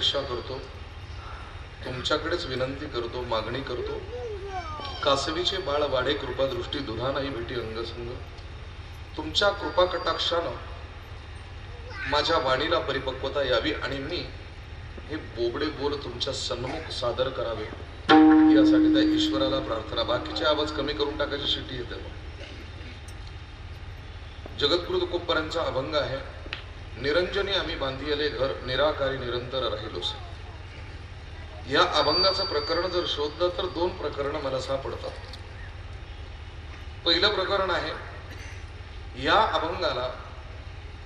अपेक्षा करतो, तुमच्याकडेच विनंती करतो, मागणी करतो, कासवीचे बाळ वाढे कृपादृष्टी दुधा नाही भेटी अंगसंग. तुमच्या कृपा कटाक्षानं माझ्या वाणीला परिपक्वता यावी आणि मी हे बोबडे बोल तुमच्या सन्मुख सादर करावे, यासाठी त्या ईश्वराला प्रार्थना. बाकीचे आवाज कमी करून टाकायची शिटी येते. जगद्गुरु तुकोबांचा अभंग आहे, निरंजनी आम्ही बांधिले घर निराकारी निरंतर राहिलोसे. या अभंगाचं प्रकरण जर शोधलं तर दोन प्रकरण मला सापडतात. पहिलं प्रकरण आहे, या अभंगाला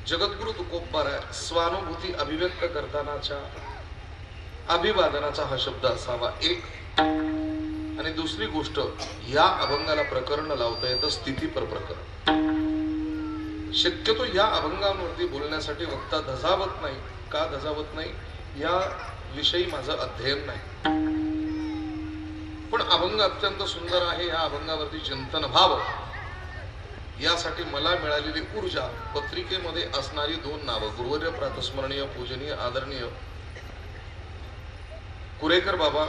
जगद्गुरु तुकोबाराय स्वानुभूती अभिव्यक्त करतानाच्या अभिवादनाचा हा शब्द असावा एक. आणि दुसरी गोष्ट, या अभंगाला प्रकरण लावता येतं स्थितीपर प्रकरण. शक्यतो या अभंगांवरती बोलण्यासाठी वक्ता धजावत नाही. का धजावत नाही या विषयी माझं अध्ययन नाही, पण अभंग अत्यंत सुंदर आहे. या अभंगावरती चिंतन व्हावं यासाठी मला मिळालेली ऊर्जा, पत्रिकेमध्ये असणारी दोन नावं, गुरुवर्य प्रातस्मरणीय पूजनीय आदरणीय कुरेकर बाबा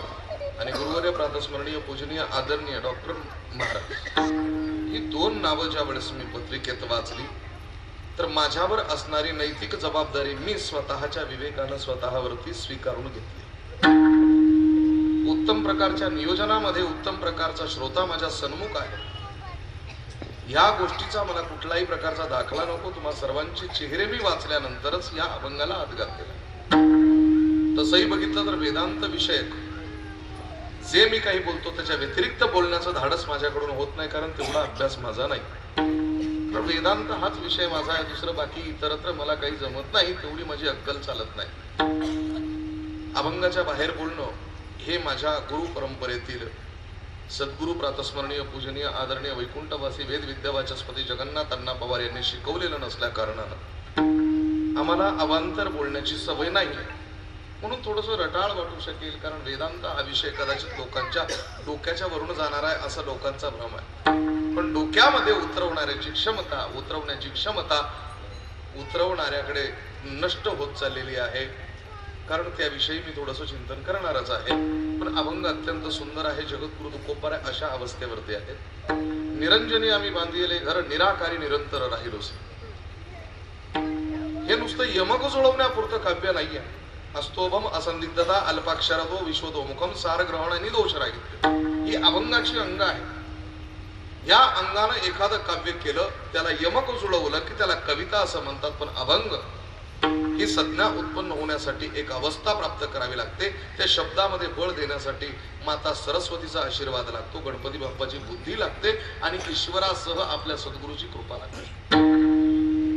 आणि गुरुवर्य प्रातस्मरणीय पूजनीय आदरणीय डॉक्टर महाराज, ही दोन नावं ज्या वेळेस मी पत्रिकेत वाचली तर माझ्यावर असणारी नैतिक जबाबदारी मी स्वतःच्या विवेकानं स्वतःवरती स्वीकारून घेतली. उत्तम प्रकारच्या नियोजनामध्ये उत्तम प्रकारचा श्रोता माझ्या सन्मुख आहे. या गोष्टीचा मला कुठलाही प्रकारचा दाखला नको. तुम्हा सर्वांचे चेहरे मी वाचल्यानंतरच या अभंगाला हात घातलेला. तसंही बघितलं तर वेदांत विषयक जे मी काही बोलतो त्याच्या व्यतिरिक्त बोलण्याचं धाडस माझ्याकडून होत नाही, कारण तेवढा अभ्यास माझा नाही. तर वेदांत हाच विषय माझा आहे. दुसरं बाकी इतरत्र मला काही जमत नाही, तेवढी माझी अक्कल चालत नाही. अभंगाच्या बाहेर बोलणं हे माझ्या गुरु परंपरेतील सद्गुरु प्रातस्मरणीय पूजनीय आदरणीय वैकुंठवासी वेद विद्यावाचस्पती जगन्नाथ अण्णा पवार यांनी शिकवलेलं नसल्या कारणानं आम्हाला अवांतर बोलण्याची सवय नाही. म्हणून थोडंसं रटाळ वाटू शकेल, कारण वेदांत हा विषय कदाचित लोकांच्या डोक्याच्या वरून जाणार आहे असं लोकांचा भ्रम आहे. पण डोक्यामध्ये उतरवण्याची क्षमता उतरवणाऱ्याकडे नष्ट होत चाललेली आहे, कारण त्याविषयी मी थोडंसं चिंतन करणारच आहे. पण अभंग अत्यंत सुंदर आहे. जगद्गुरु तुकोबाराय अशा अवस्थेवरती आहेत. निरंजनी आम्ही बांधिले घर निराकारी निरंतर राहिलोसे. हे नुसतं यमक जुळवण्यापुरतं काव्य नाहीये. अस्तोभम असंदिग्धता अल्पाक्षरतो विश्वतोमुखम सारग्रहण आणि दोष राहित्य ही अभंगाची अंग आहे. या अंगानं एखादं काव्य केलं, त्याला यमक जुळवलं की त्याला कविता असं म्हणतात. पण अभंग ही संज्ञा उत्पन्न होण्यासाठी एक अवस्था प्राप्त करावी लागते. त्या शब्दामध्ये बळ देण्यासाठी माता सरस्वतीचा आशीर्वाद लागतो, गणपती बाप्पाची बुद्धी लागते आणि ईश्वरासह आपल्या सद्गुरूची कृपा लागते.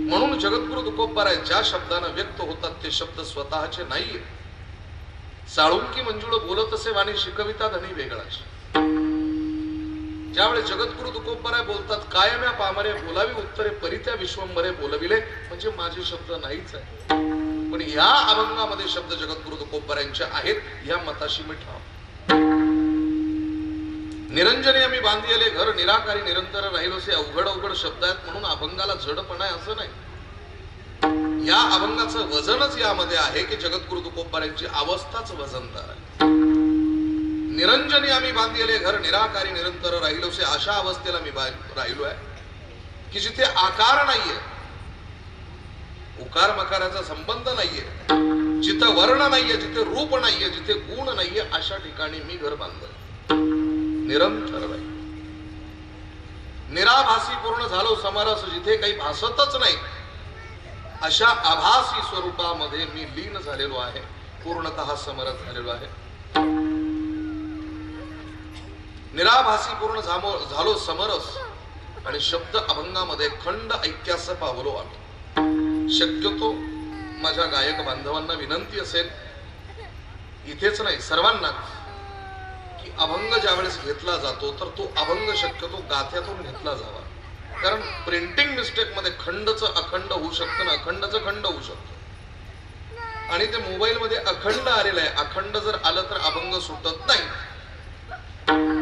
म्हणून जगद्गुरु तुकोबाराय ज्या शब्दानं व्यक्त होतात ते शब्द स्वतःचे नाहीये. साळुंकी मंजुळ बोलत असे वाणी शिकविता धनी वेगळाची. ज्यावेळेस जगद्गुरु तुकोबाराय बोलतात, कायम्या पामरे बोलावी उत्तरे परित्या विश्वंभरे बोलविले, म्हणजे माझे शब्द नाहीच आहे. पण या अभंगामध्ये शब्द जगद्गुरु तुकोबारायांचे आहेत, या मताशी मी ठाम. निरंजनी आम्ही बांधिले घर निराकारी निरंतर राहिलोसे अवघड अवघड शब्द आहेत, म्हणून अभंगाला जडपणा आहे असं नाही. या अभंगाचं वजनच यामध्ये आहे की जगद्गुरु तुकोबारायांची अवस्थाच वजनदार आहे. निरंजनी आम्ही बांधिले घर निराकारी निरंतर राहिलोसे अशा अवस्थेला मी राहिलो आहे की जिथे आकार नाहीये, उकार मकाराचा संबंध नाहीये, जिथे वर्ण नाहीये, जिथे रूप नाहीये, जिथे गुण नाहीये, अशा ठिकाणी मी घर बांधलं निरंतर राहील. निराभासी पूर्ण झालो समरस, जिथे काही भासतच नाही अशा आभासी स्वरूपामध्ये मी लीन झालेलो आहे, पूर्णतः समरस झालेलो आहे. निराभासी पूर्ण झालो समरस आणि शब्द अभंगामध्ये खंड ऐक्यास पावलो आम्ही. शक्यतो माझ्या गायक बांधवांना विनंती असेल, इथेच नाही सर्वांना, की अभंग ज्यावेळेस घेतला जातो तर तो अभंग शक्यतो गाथ्यातून घेतला जावा. कारण प्रिंटिंग मिस्टेक मध्ये खंडचं अखंड होऊ शकतं ना, अखंडचं खंड होऊ शकतं. आणि ते मोबाईल मध्ये अखंड आलेलं आहे. अखंड जर आलं तर अभंग सुटत नाही.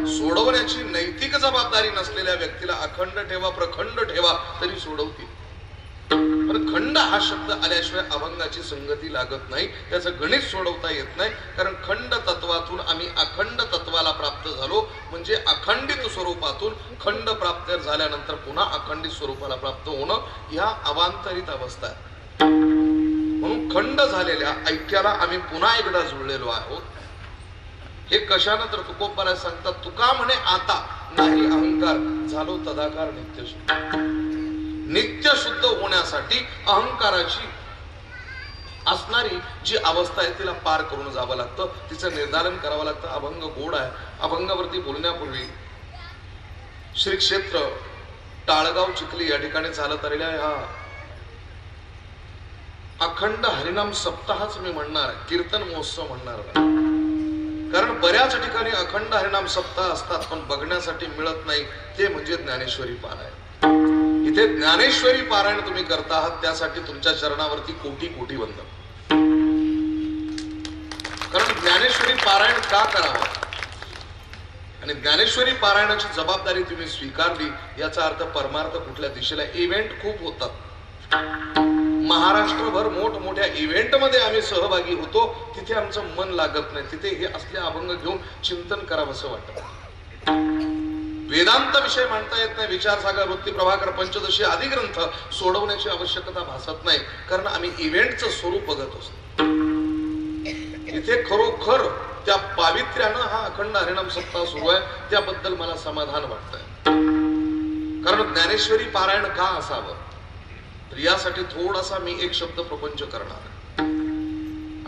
सोडवण्याची नैतिक जबाबदारी नसलेल्या व्यक्तीला अखंड ठेवा प्रखंड ठेवा तरी सोडवतील. पण खंड हा शब्द आल्याशिवाय अभंगाची संगती लागत नाही, त्याचं गणित सोडवता येत नाही. कारण खंड तत्वातून आम्ही अखंड तत्वाला प्राप्त झालो, म्हणजे अखंडित स्वरूपातून खंड प्राप्त झाल्यानंतर पुन्हा अखंडित स्वरूपाला प्राप्त होणं ह्या अवांतरित अवस्था आहे. म्हणून खंड झालेल्या ऐक्याला आम्ही पुन्हा एकदा जुळलेलो आहोत. हे कशानं तर तुकोबाराय सांगतात, तुका म्हणे आता नाही अहंकार, झालो तदाकार नित्यशुद्ध. नित्य शुद्ध होण्यासाठी अहंकाराची असणारी जी अवस्था आहे तिला पार करून जावं लागतं, तिचं निर्धारण करावं लागतं. अभंग गोड आहे. अभंगावरती बोलण्यापूर्वी श्री क्षेत्र टाळगाव चिखली या ठिकाणी चालत आलेल्या ह्या अखंड हरिनाम सप्ताहच मी म्हणणार, कीर्तन महोत्सव म्हणणार. कारण बऱ्याच ठिकाणी अखंड हरिनाम सप्ताह असतात पण बघण्यासाठी मिळत नाही, ते म्हणजे ज्ञानेश्वरी पारायण. इथे ज्ञानेश्वरी पारायण तुम्ही करता आहात, त्यासाठी तुमच्या चरणावरती कोटी कोटी वंदन. कारण ज्ञानेश्वरी पारायण का करावं आणि ज्ञानेश्वरी पारायणाची जबाबदारी तुम्ही स्वीकारली, याचा अर्थ परमार्थ कुठल्या दिशेला. इव्हेंट खूप होतात महाराष्ट्रभर, मोठमोठ्या इव्हेंट मध्ये आम्ही सहभागी होतो, तिथे आमचं मन लागत नाही. तिथे हे असले अभंग घेऊन चिंतन करावं असं वाटतं. वेदांत विषय मांडता येत नाही, विचारसागर, वृत्ती प्रभाकर, पंचदशी आदी ग्रंथ सोडवण्याची आवश्यकता भासत नाही, कारण आम्ही इव्हेंटचं स्वरूप बघत असतो. इथे खरोखर त्या पावित्र्यानं हा अखंड हरिनाम सप्ताह सुरू आहे, त्याबद्दल मला समाधान वाटतंय. कारण ज्ञानेश्वरी पारायण का असावं, तर यासाठी थोडासा मी एक शब्द प्रपंच करणार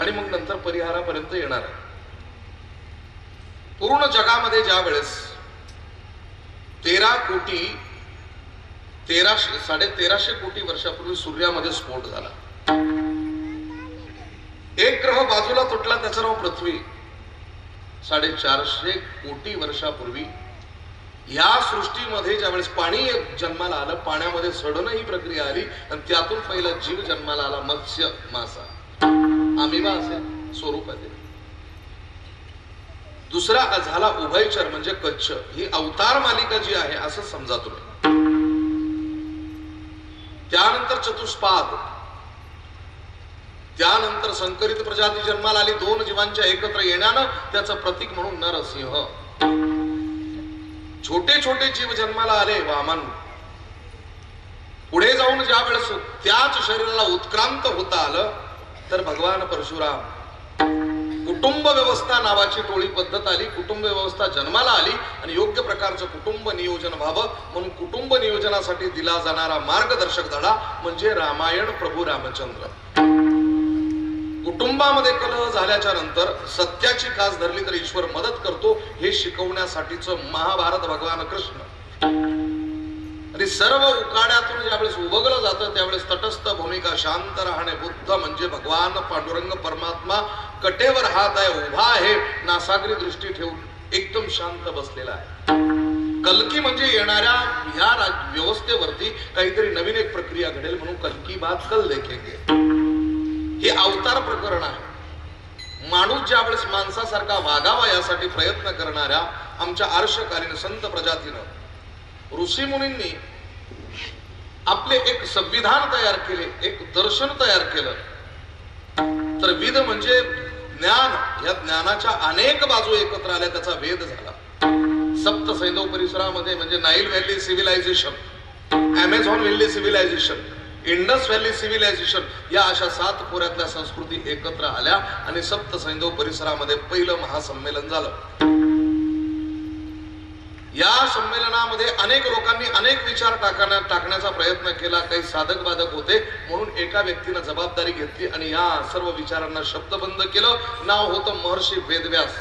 आणि मग नंतर परिहारापर्यंत येणार आहे. पूर्ण जगामध्ये ज्या वेळेस 13,13,500 कोटी वर्षापूर्वी सूर्यामध्ये स्फोट झाला, एक ग्रह बाजूला तुटला, त्याचं नाव पृथ्वी. 450 कोटी वर्षापूर्वी या सृष्टीमध्ये ज्यावेळेस पाणी जन्माला आलं, पाण्यामध्ये सडण ही प्रक्रिया आली आणि त्यातून पहिला जीव जन्माला आला, मत्स्य, मासा, अमिबा असे स्वरूप आहे. दुसरा झाला उभयचर म्हणजे कच्छ. ही अवतार मालिका जी आहे असं समजा तुम्ही. त्यानंतर चतुष्पाद, त्यानंतर संकरित प्रजाती जन्माला आली, 2 जीवांच्या एकत्र येण्यानं त्याचं प्रतीक म्हणून नरसिंह. छोटे छोटे जीव जन्माला आले, वामन. पुढे जाऊन ज्या वेळेस त्याच शरीराला उत्क्रांत होता आलं तर भगवान परशुराम. कुटुंब व्यवस्था नावाची टोळी पद्धत आली, कुटुंब व्यवस्था जन्माला आली आणि योग्य प्रकारचं कुटुंब नियोजन व्हावं म्हणून कुटुंब नियोजनासाठी दिला जाणारा मार्गदर्शक धडा म्हणजे रामायण प्रभू रामचंद्र. कुटुंबामध्ये कलह झाल्याच्या नंतर सत्याची कास धरली तर ईश्वर मदत करतो, हे शिकवण्यासाठीच महाभारत भगवान कृष्ण. आणि सर्व उकाड्यातून ज्यावेळेस उभगलं जातं त्यावेळेस तटस्थ भूमिका, शांत राहणे. बुद्ध म्हणजे भगवान पांडुरंग परमात्मा कटेवर हात आहे, उभा आहे, नासागरी दृष्टी ठेवून एकदम शांत बसलेला आहे. कल्की म्हणजे येणाऱ्या ह्या व्यवस्थेवरती काहीतरी नवीन एक प्रक्रिया घडेल म्हणून कल्की बात कल देखेंगे. हे अवतार प्रकरण आहे. माणूस ज्यावेळेस माणसासारखा वागावा यासाठी प्रयत्न करणाऱ्या आमच्या आर्षकालीन संत प्रजातीनं, ऋषी मुनींनी आपले एक संविधान तयार केले, एक दर्शन तयार केलं. तर विद म्हणजे ज्ञान, या ज्ञानाच्या अनेक बाजू एकत्र आल्या, त्याचा वेद झाला. सप्त सैंधव परिसरामध्ये म्हणजे Nile valley civilisation, Amazon valley civilisation, Indus valley civilisation, या अशा 7 खोऱ्यातल्या संस्कृती एकत्र आल्या आणि सप्त सैंधव परिसरामध्ये पहिलं महासंमेलन झालं. या संमेलनामध्ये अनेक लोकांनी अनेक विचार टाकण्याचा प्रयत्न केला. काही साधक बाधक होते म्हणून एका व्यक्तीनं जबाबदारी घेतली आणि या सर्व विचारांना शब्दबंद केलं. नाव होतं महर्षी वेदव्यास.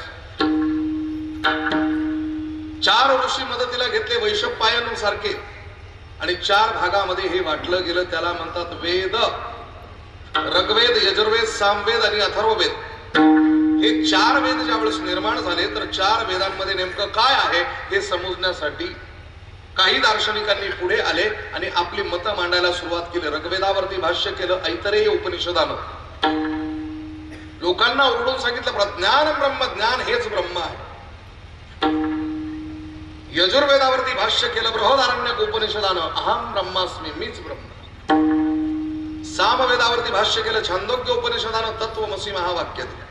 4 ऋषी मदतीला घेतले, वैशंपायन सारखे, आणि 4 भागामध्ये हे वाटलं गेलं. त्याला म्हणतात वेद. ऋग्वेद, यजुर्वेद, सामवेद आणि अथर्ववेद. हे 4 वेद ज्यावेळेस निर्माण झाले तर 4 वेदांमध्ये नेमकं काय आहे हे समजण्यासाठी काही दार्शनिकांनी पुढे आले आणि आपली मतं मांडायला सुरुवात केली. ऋग्वेदावरती भाष्य केलं ऐतरेय उपनिषदानं. लोकांना ओरडून सांगितलं प्रज्ञान ब्रह्म, ज्ञान हेच ब्रह्म आहे. यजुर्वेदावरती भाष्य केलं बृहदारण्यक उपनिषदानं, अहम ब्रह्मास्मी, मीच ब्रह्म. सामवेदावरती भाष्य केलं, छांदोग्य उपनिषदानं तत्वमसी महावाक्य दिलं,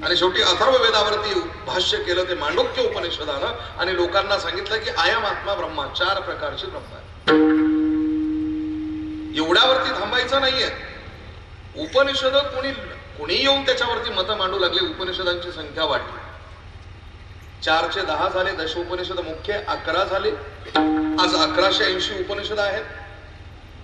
आणि शेवटी अथर्ववेदावरती भाष्य केलं ते मांडोक्य उपनिषदानं, आणि लोकांना सांगितलं की आयम आत्मा ब्रह्मा, 4 प्रकारची ब्रह्मा आहे. एवढ्यावरती थांबायचं नाहीये. उपनिषद कोणी येऊन त्याच्यावरती मत मांडू लागले. उपनिषदांची संख्या वाढली, 4 चे 10 झाले. दशोपनिषद मुख्य 11 झाले. आज 1180 उपनिषद आहेत.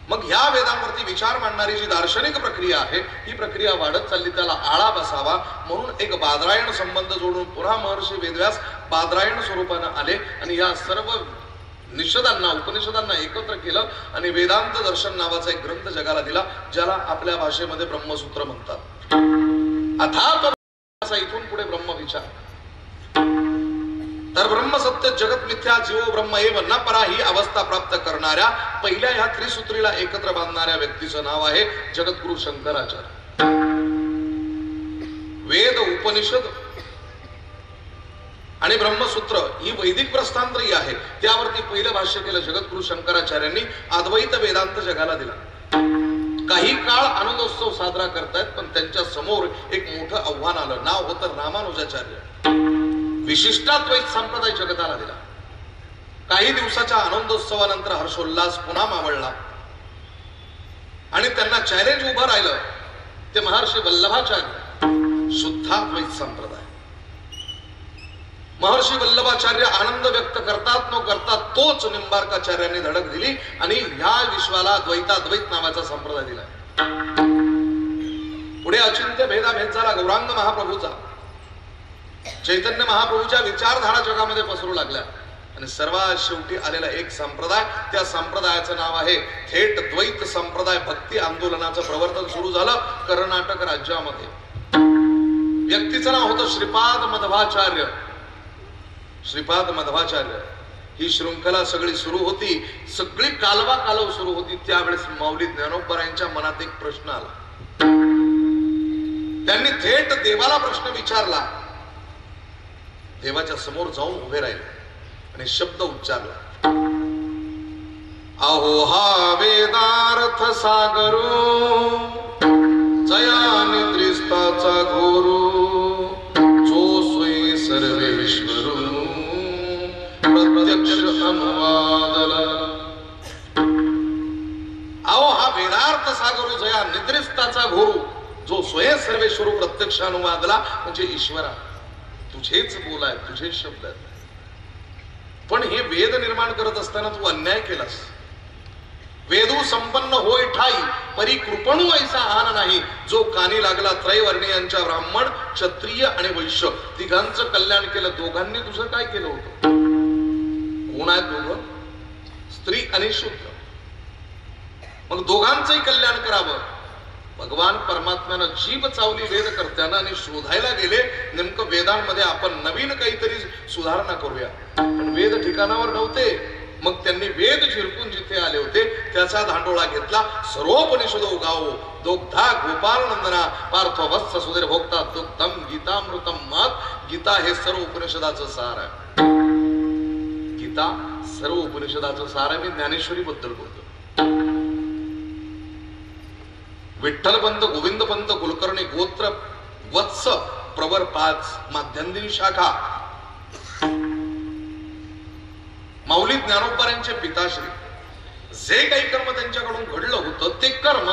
मग ह्या वेदांवरती विचार मांडणारी जी दार्शनिक प्रक्रिया आहे, ही प्रक्रिया वाढत चालली. त्याला आळा बसावा म्हणून एक बादरायण संबंध जोडून पुन्हा महर्षी वेदव्यास बादरायण स्वरूपानं आले आणि या सर्व निषदांना, उपनिषदांना एकत्र केलं आणि वेदांत दर्शन नावाचा एक ग्रंथ जगाला दिला, ज्याला आपल्या भाषेमध्ये ब्रह्मसूत्र म्हणतात. अर्थात इथून पुढे ब्रह्म विचार, तर ब्रह्म सत्य जगत मिथ्या जीव ब्रह्म एव न परा ही अवस्था प्राप्त करणाऱ्या पहिल्या ह्या त्रिसूत्रीला एकत्र बांधणाऱ्या व्यक्तीचं नाव आहे जगद्गुरु शंकराचार्य. वेद, उपनिषद आणि ब्रह्मसूत्र ही वैदिक प्रस्थांतरी आहे. त्यावरती पहिलं भाष्य केलं जगद्गुरु शंकराचार्यांनी. अद्वैत वेदांत जगाला दिला. काही काळ आनंदोत्सव साजरा करतायत, पण त्यांच्या समोर एक मोठं आव्हान आलं. नाव होतं रामानुजाचार्य. विशिष्टाद्वैत संप्रदाय जगताला दिला. काही दिवसाच्या आनंदोत्सवानंतर हर्षोल्लास पुन्हा मावळला आणि त्यांना चॅलेंज उभं राहिलं ते महर्षी वल्लभाचार्य, शुद्धाद्वैत संप्रदाय. महर्षी वल्लभाचार्य आनंद व्यक्त करतात न करतात तोच निंबार्काचार्यांनी धडक दिली आणि ह्या विश्वाला द्वैताद्वैत नावाचा संप्रदाय दिला. पुढे अचिंत्य भेदाभेद झाला गौरांग महाप्रभूचा. चैतन्य महाप्रभूच्या विचारधारा जगामध्ये पसरू लागल्या आणि सर्वात शेवटी आलेला एक संप्रदाय, त्या संप्रदायाचं नाव आहे थेट द्वैत संप्रदाय. भक्ती आंदोलनाचं प्रवर्तन सुरू झालं कर्नाटक राज्यामध्ये. व्यक्तीचं नाव होतं श्रीपाद मध्वाचार्य. श्रीपाद मध्वाचार्य ही शृंखला सगळी सुरू होती, सगळी कालवा कालव सुरू होती. त्यावेळेस माऊली ज्ञानोबरायांच्या मनात एक प्रश्न आला. त्यांनी थेट देवाला प्रश्न विचारला. देवाच्या समोर जाऊन उभे राहिले आणि शब्द उच्चारला, अहो हा वेदार्थ सागरो जया निद्रिस्ताचा घोरू जो सोयी सर्वेश्वरू प्रत्यक्ष अनुवादला. अहो हा वेदार्थ सागरो जया निद्रिस्ताचा घोरू जो स्वयं सर्वेश्वरू प्रत्यक्ष अनुवादला, म्हणजे ईश्वरा तुझेच बोल आहे, तुझेच शब्द आहेत. पण हे वेद निर्माण करत असताना तू अन्याय केलास. वेदू संपन्न होय ठाई परी कृपणू ऐसा आन नाही, जो कानी लागला त्रैवर्णीयांच्या ब्राह्मण, क्षत्रिय आणि वैश्य तिघांचं कल्याण केलं. दोघांनी तुझं काय केलं होतं? कोण आहेत दोघं? स्त्री आणि शूद्र. मग दोघांचंही कल्याण करावं. भगवान परमात्म्यानं जीभ चावली वेद करत्यानं आणि शोधायला गेले नेमकं वेदांमध्ये आपण नवीन काहीतरी सुधारणा करूया, पण वेद ठिकाणावर नव्हते. मग त्यांनी वेद झिरपून जिथे आले होते त्याचा धांडोळा घेतला. सर्वोपनिषदो गावो दोग्धा गोपाल नंदना पार्थ वत्स सुधीर भोक्ता दुग्धम गीतामृतम मात. गीता हे सर्व उपनिषदाचं सार आहे. गीता सर्व उपनिषदाचं सार आहे. मी ज्ञानेश्वरी बद्दल बोलतो. विठ्ठलपंत गोविंदपंत कुलकर्णी गोत्र वत्स प्रवर 5 माध्यंदिनी शाखा. माऊली ज्ञानोबरांचे पिताश्री. जे काही कर्म त्यांच्याकडून घडलं होतं ते कर्म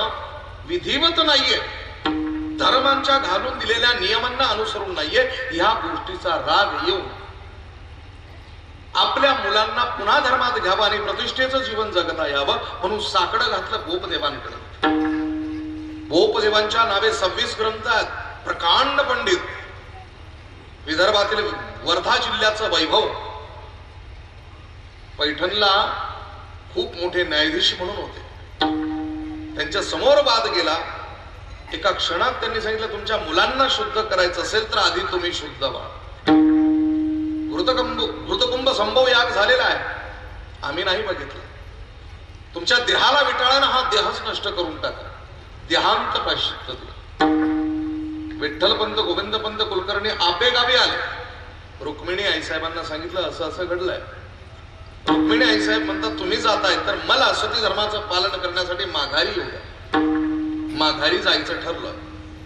विधिवत नाहीये, धर्मांच्या घालून दिलेल्या नियमांना अनुसरून नाहीये. ह्या गोष्टीचा राग येऊन आपल्या मुलांना पुन्हा धर्मात घ्यावं आणि प्रतिष्ठेचं जीवन जगता यावं म्हणून साकडं घातलं गोपदेवांकडे. गोपदेवांच्या नावे 26 ग्रंथ आहेत. प्रकांड पंडित. विदर्भातील वर्धा जिल्ह्याचं वैभव. पैठणला खूप मोठे न्यायाधीश म्हणून होते. त्यांच्या समोर वाद गेला. एका क्षणात त्यांनी सांगितलं, तुमच्या मुलांना शुद्ध करायचं असेल तर आधी तुम्ही शुद्ध व्हा. घृतकुंभ संभव याग झालेला आहे, आम्ही नाही बघितलं. तुमच्या देहाला विटाळानं हा देहच नष्ट करून टाका. देहांत प्रायश्चित्त दिलं. विठ्ठलपंत गोविंदपंत कुलकर्णी आपेगावी आले. रुक्मिणी आईसाहेबांना सांगितलं असं असं घडलंय. रुक्मिणी आईसाहेब म्हणतात तुम्ही जाताय तर मला सती धर्माचं पालन करण्यासाठी माघारी येऊ द्या. माघारी जायचं ठरलं.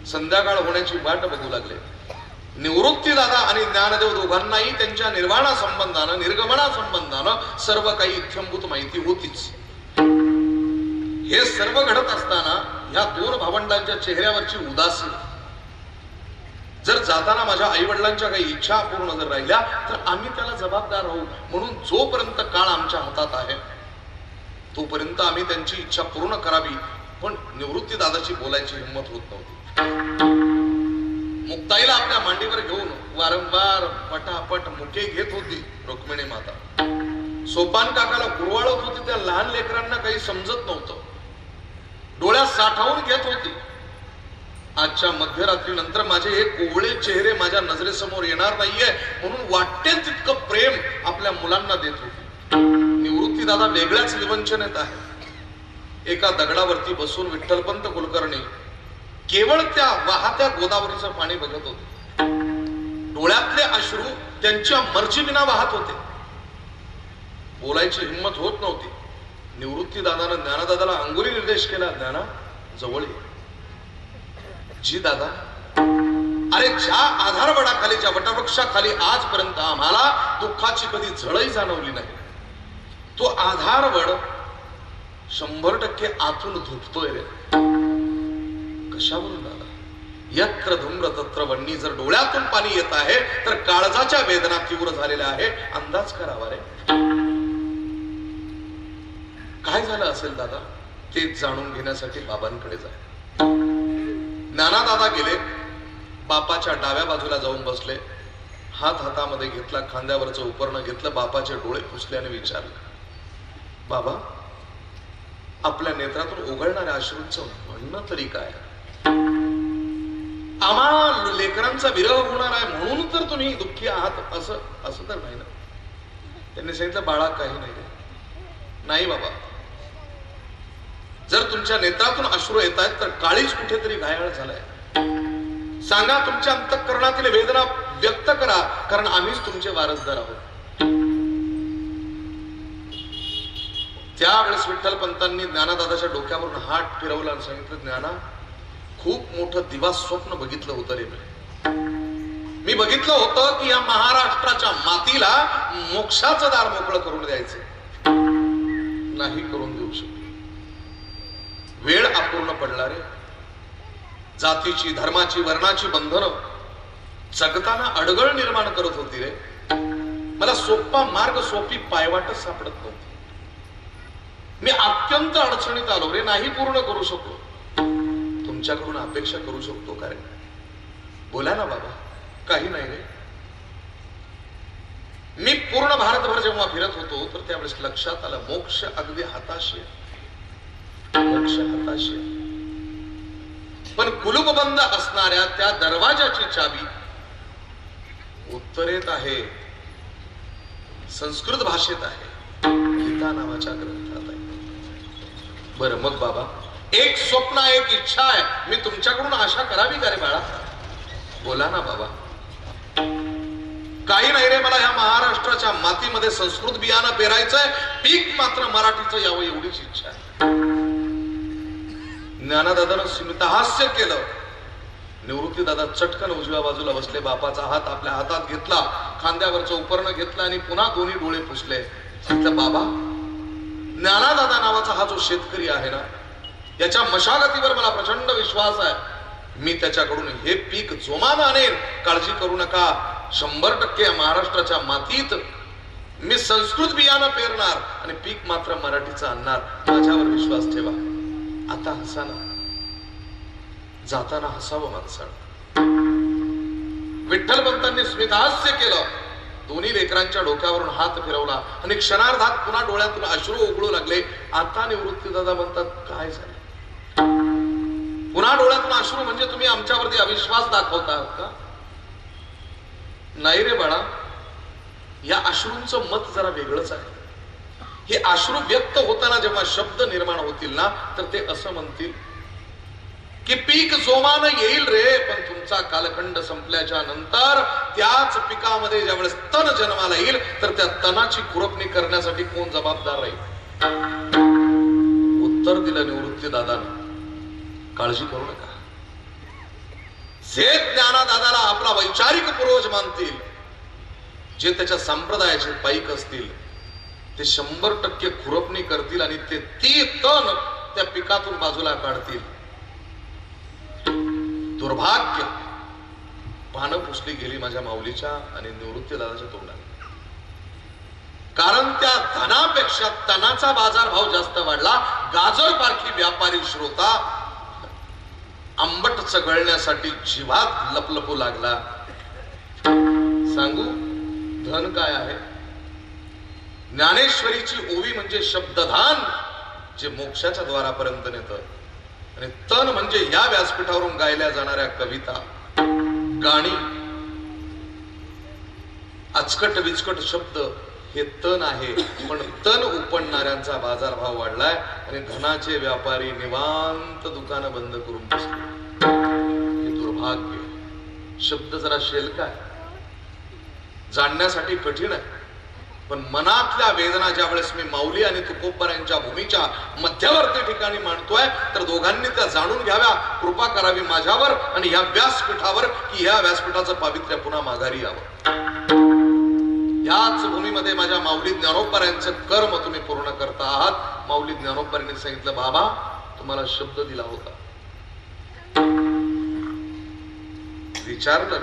संध्याकाळ होण्याची वाट बघू लागले. निवृत्ती दादा आणि ज्ञानदेव दोघांनाही त्यांच्या निर्वाणा संबंधानं निर्गमना संबंधानं सर्व काही इत्थंभूत माहिती होतीच. हे सर्व घडत असताना या दोन भावंडांच्या चेहऱ्यावरची उदासी, जर जाताना माझ्या आई वडिलांच्या काही इच्छा पूर्ण जर राहिल्या तर आम्ही त्याला जबाबदार राहू, म्हणून जोपर्यंत काळ आमच्या हातात आहे तोपर्यंत आम्ही त्यांची इच्छा पूर्ण करावी. पण निवृत्ती दादाची बोलायची हिंमत होत नव्हती. मुक्ताईला आपल्या मांडीवर घेऊन वारंवार पटापट मुके घेत होती रुक्मिणी माता. सोपान काकाला कुरवाळत होती. त्या लहान लेकरांना काही समजत नव्हतं. डोळ्यात साठवून घेत होती. आजच्या मध्यरात्री नंतर माझे हे कोवळे चेहरे माझ्या नजरेसमोर येणार नाहीये म्हणून वाटेल तितकं प्रेम आपल्या मुलांना देत होती. निवृत्ती दादा वेगळ्याच विवंचनेत आहे. एका दगडावरती बसून विठ्ठलपंत कुलकर्णी केवळ त्या वाहत्या गोदावरीचं पाणी बघत होते. डोळ्यातले अश्रू त्यांच्या मर्जीविना वाहत होते. बोलायची हिंमत होत नव्हती. निवृत्ती दादानं ज्ञानदादाला अंगुली निर्देश केला. ज्ञाना जवळ ये. जी दादा, अरे ज्या आधारवडाखाली ज्या वटवृक्षाखाली आजपर्यंत आम्हाला दुःखाची कधी झळही जाणवली नाही, तो आधारवड 100% आतून धुपतोय रे. कशावरून दादा? यत्र धूम्र तत्र वन्नी. जर डोळ्यातून पाणी येत आहे तर काळजाच्या वेदना तीव्र झालेल्या आहे. अंदाज करावा रे. काय झालं असेल दादा ते जाणून घेण्यासाठी बाबांकडे जाय. ज्ञानादादा गेले. बापाच्या डाव्या बाजूला जाऊन बसले. हात हातामध्ये घेतला, खांद्यावरचं उपरणं घेतलं, बापाचे डोळे पुसल्याने विचारले, बाबा आपल्या नेत्रातून उघडणाऱ्या अश्रूंचं म्हणणं तरी काय? आम्हा लेकरांचा विरह होणार आहे म्हणून तर तुम्ही दुःखी आहात असं तर नाही ना? त्यांनी सांगितलं, बाळा काही नाही रे. नाही बाबा, जर तुमच्या नेत्रातून अश्रू येत आहेत तर काळीच कुठेतरी घायाळ झालाय. सांगा, तुमच्या अंतःकरणातील वेदना व्यक्त करा, कारण आम्हीच तुमचे वारसदार आहोत. त्यावेळेस विठ्ठलपंतांनी ज्ञानदादाच्या डोक्यावरून हात फिरवला आणि सांगितलं, ज्ञाना खूप मोठं दिवा स्वप्न बघितलं होतं रे. मी बघितलं होतं की या महाराष्ट्राच्या मातीला मोक्षाचं दार मोकळं करून द्यायचं. नाही करून देऊ शकतो. वेळ अपूर्ण पडला रे. जातीची, धर्माची, वर्णाची बंधनं जगताना अडगळ निर्माण करत होती रे. मला सोपा मार्ग, सोपी पायवाटच सापडत नव्हती. मी अत्यंत अडचणीत आलो रे. नाही पूर्ण करू शकलो. तुमच्याकडून अपेक्षा करू शकतो का रे? बोला ना बाबा. काही नाही रे. मी पूर्ण भारतभर जेव्हा फिरत होतो तर त्यावेळेस लक्षात आलं, मोक्ष अगदी हाताशी आहे. मोक्ष हाताशी आहे. पण कुलूपबंद असणाऱ्या त्या दरवाजाची चावी उत्तरेत आहे, संस्कृत भाषेत आहे, गीता नावाच्या ग्रंथात आहे. बरं मग बाबा, एक स्वप्न, एक इच्छा आहे. मी तुमच्याकडून आशा करावी का रे बाळा? बोला ना बाबा. काही नाही रे, मला ह्या महाराष्ट्राच्या मातीमध्ये संस्कृत बियाणं पेरायचंय, पीक मात्र मराठीचं यावं एवढीच इच्छा आहे. ज्ञानदादानं स्मितहास्य केलं. निवृत्ती दादा चटकन उजव्या बाजूला बसले. बापाचा हात आपल्या हातात घेतला, खांद्यावरचं उपरणं घेतलं आणि पुन्हा दोन्ही डोळे पुसले. सांगितलं, बाबा ज्ञानदादा नावाचा हा जो शेतकरी आहे ना, याच्या मशागतीवर मला प्रचंड विश्वास आहे. मी त्याच्याकडून हे पीक जोमानं आणेन. काळजी करू नका. 100% महाराष्ट्राच्या मातीत मी संस्कृत बियाणं पेरणार आणि पीक मात्र मराठीचं आणणार. माझ्यावर विश्वास ठेवा. आता हसा ना. जाताना हसावं माणसानं. विठ्ठलपंतांनी स्मितहास्य केलं. दोन्ही लेकरांच्या डोक्यावरून हात फिरवला आणि क्षणार्धात पुन्हा डोळ्यातून अश्रू उघडू लागले. आता निवृत्ती दादा म्हणतात, काय झालं? पुन्हा डोळ्यातून अश्रू म्हणजे तुम्ही आमच्यावरती अविश्वास दाखवता का? नाही रे बाळा, या अश्रूंचं मत जरा वेगळंच आहे. हे अश्रू व्यक्त होताना जेव्हा शब्द निर्माण होतील ना, तर ते असं म्हणतील की पीक जोमानं येईल रे, पण तुमचा कालखंड संपल्याच्या नंतर त्याच पिकामध्ये ज्यावेळेस तण जन्माला येईल तर त्या तणाची खुरपणी करण्यासाठी कोण जबाबदार राहील? उत्तर दिलं निवृत्ती दादानं. काळजी करू नका. जे ज्ञानादादाला आपला वैचारिक पूर्वज मानतील, जे त्याच्या संप्रदायाचे पाईक असतील, ते 100% खुरपणी करतील आणि ते ती तण त्या पिकातून बाजूला काढतील. दुर्भाग्य, पानं पुसली गेली माझ्या माऊलीच्या आणि निवृत्ती दादाच्या तोंडाने. कारण त्या धनापेक्षा तणाचा बाजारभाव जास्त वाढला. गाजर पारखी व्यापारी श्रोता आंबट चघळण्यासाठी जीवात लपलपू लागला. सांगू धन काय आहे? ज्ञानेश्वरीची ओवी म्हणजे शब्दधान, जे मोक्षाच्या द्वारापर्यंत नेतं. आणि तन म्हणजे या व्यासपीठावरून गायल्या जाणाऱ्या कविता, गाणी, अचकट विचकट शब्द हे तन आहे. पण तन उपणणाऱ्यांचा बाजारभाव वाढलाय आणि धनाचे व्यापारी निवांत दुकानं बंद करून बसले. हे दुर्भाग्य. शब्द जरा शेलका आहे, जाणण्यासाठी कठीण आहे, पण मनातल्या वेदना ज्या वेळेस मी माऊली आणि तुकोबरायांच्या भूमीच्या मध्यवर्ती ठिकाणी मांडतोय, तर दोघांनी त्या जाणून घ्याव्या, कृपा करावी माझ्यावर आणि या व्यासपीठावर, की या व्यासपीठाचं पावित्र्य पुन्हा माघारी यावं. याच भूमीमध्ये माझ्या माऊली ज्ञानोबरायांचं कर्म तुम्ही पूर्ण करता आहात. माऊली ज्ञानोबरांनी सांगितलं, बाबा तुम्हाला शब्द दिला होता. विचारलं,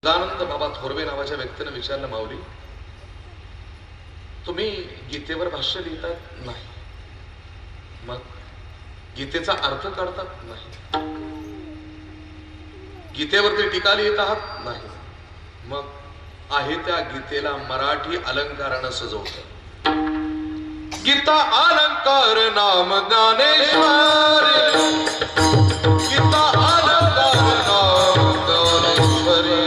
सदानंद बाबा थोरवे नावाच्या व्यक्तीने विचारलं, माऊली तुम्ही गीतेवर भाष्य लिहितात? नाही. मग गीतेचा अर्थ काढतात? नाही. गीतेवरती टीका लिहित आहात? नाही. मग आहे त्या गीतेला मराठी अलंकारानं सजवतं. गीता अलंकार नाम ज्ञानेश्वर, गीता अलंकार नाम ज्ञानेश्वरी.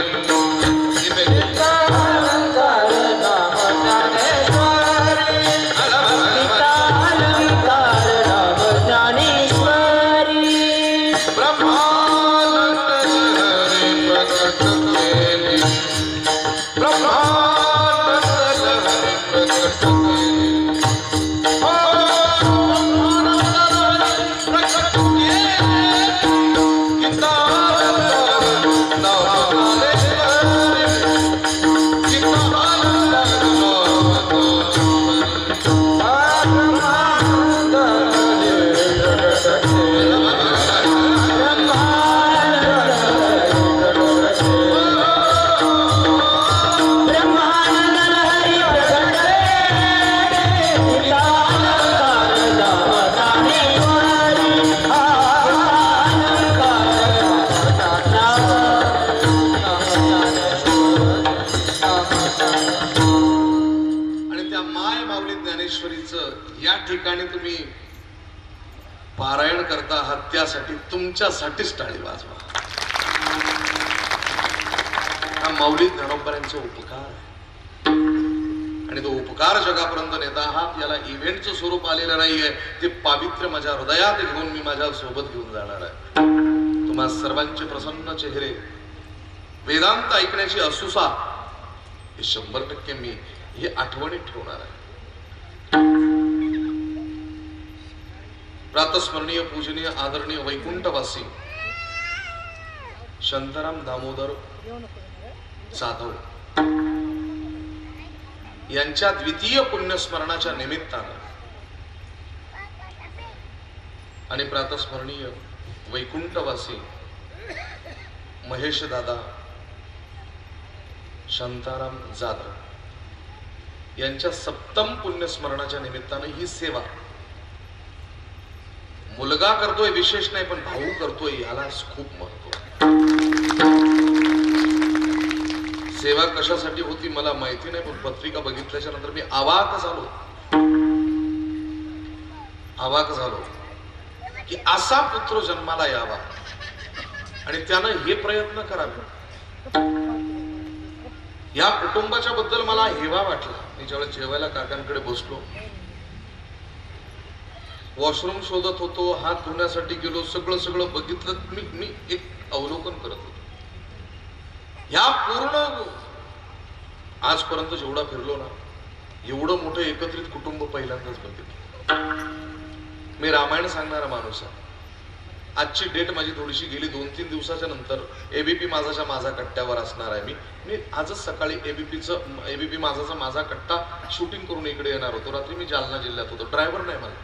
तुम्ही पारायण करता आहात, त्यासाठी तुमच्यासाठीच टाळी वाजवा. हा माऊली ज्ञानोबरांचा उपकार आहे आणि तो उपकार जगापर्यंत नेता आहात. याला इव्हेंटचं स्वरूप आलेलं नाहीये, ते पावित्र्य माझ्या हृदयात घेऊन मी माझ्या सोबत घेऊन जाणार आहे. तुम्हा सर्वांचे प्रसन्न चेहरे, वेदांत ऐकण्याची असुसा, हे 100% मी हे आठवणीत ठेवणार आहे. प्रातस्मरणीय पूजनीय आदरणीय वैकुंठवासी शांताराम दामोदर जाधव यांच्या द्वितीय पुण्यस्मरणाच्या निमित्तानं आणि प्रातस्मरणीय वैकुंठवासी महेश दादा शांताराम जाधव यांच्या सप्तम पुण्यस्मरणाच्या निमित्तानं ही सेवा, मुलगा करतोय विशेष नाही, पण भाऊ करतोय याला खूप महत्व आहे. सेवा कशासाठी होती मला माहिती नाही, पण पत्रिका बघितल्याच्या नंतर मी अवाक झालो की असा पुत्र जन्माला यावा आणि त्यानं हे प्रयत्न करावे. या कुटुंबाच्या बद्दल मला हेवा वाटला. मी ज्यावेळेस जेवायला काकांकडे बसलो, वॉशरूम शोधत होतो, हात धुण्यासाठी गेलो, सगळं बघितलं. मी एक अवलोकन करत होतो. ह्या पूर्ण आजपर्यंत जेवढा फिरलो ना, एवढं मोठं एकत्रित कुटुंब पहिल्यांदाच बघितलं. मी रामायण सांगणारा माणूस आहे. आजची डेट माझी थोडीशी गेली, 2-3 दिवसाच्या नंतर एबीपी माझाच्या माझा कट्ट्यावर असणार आहे. मी आजच सकाळी एबीपी माझाचा माझा कट्टा शूटिंग करून इकडे येणार होतो. रात्री मी जालना जिल्ह्यात होतो, ड्रायव्हर नाही मला,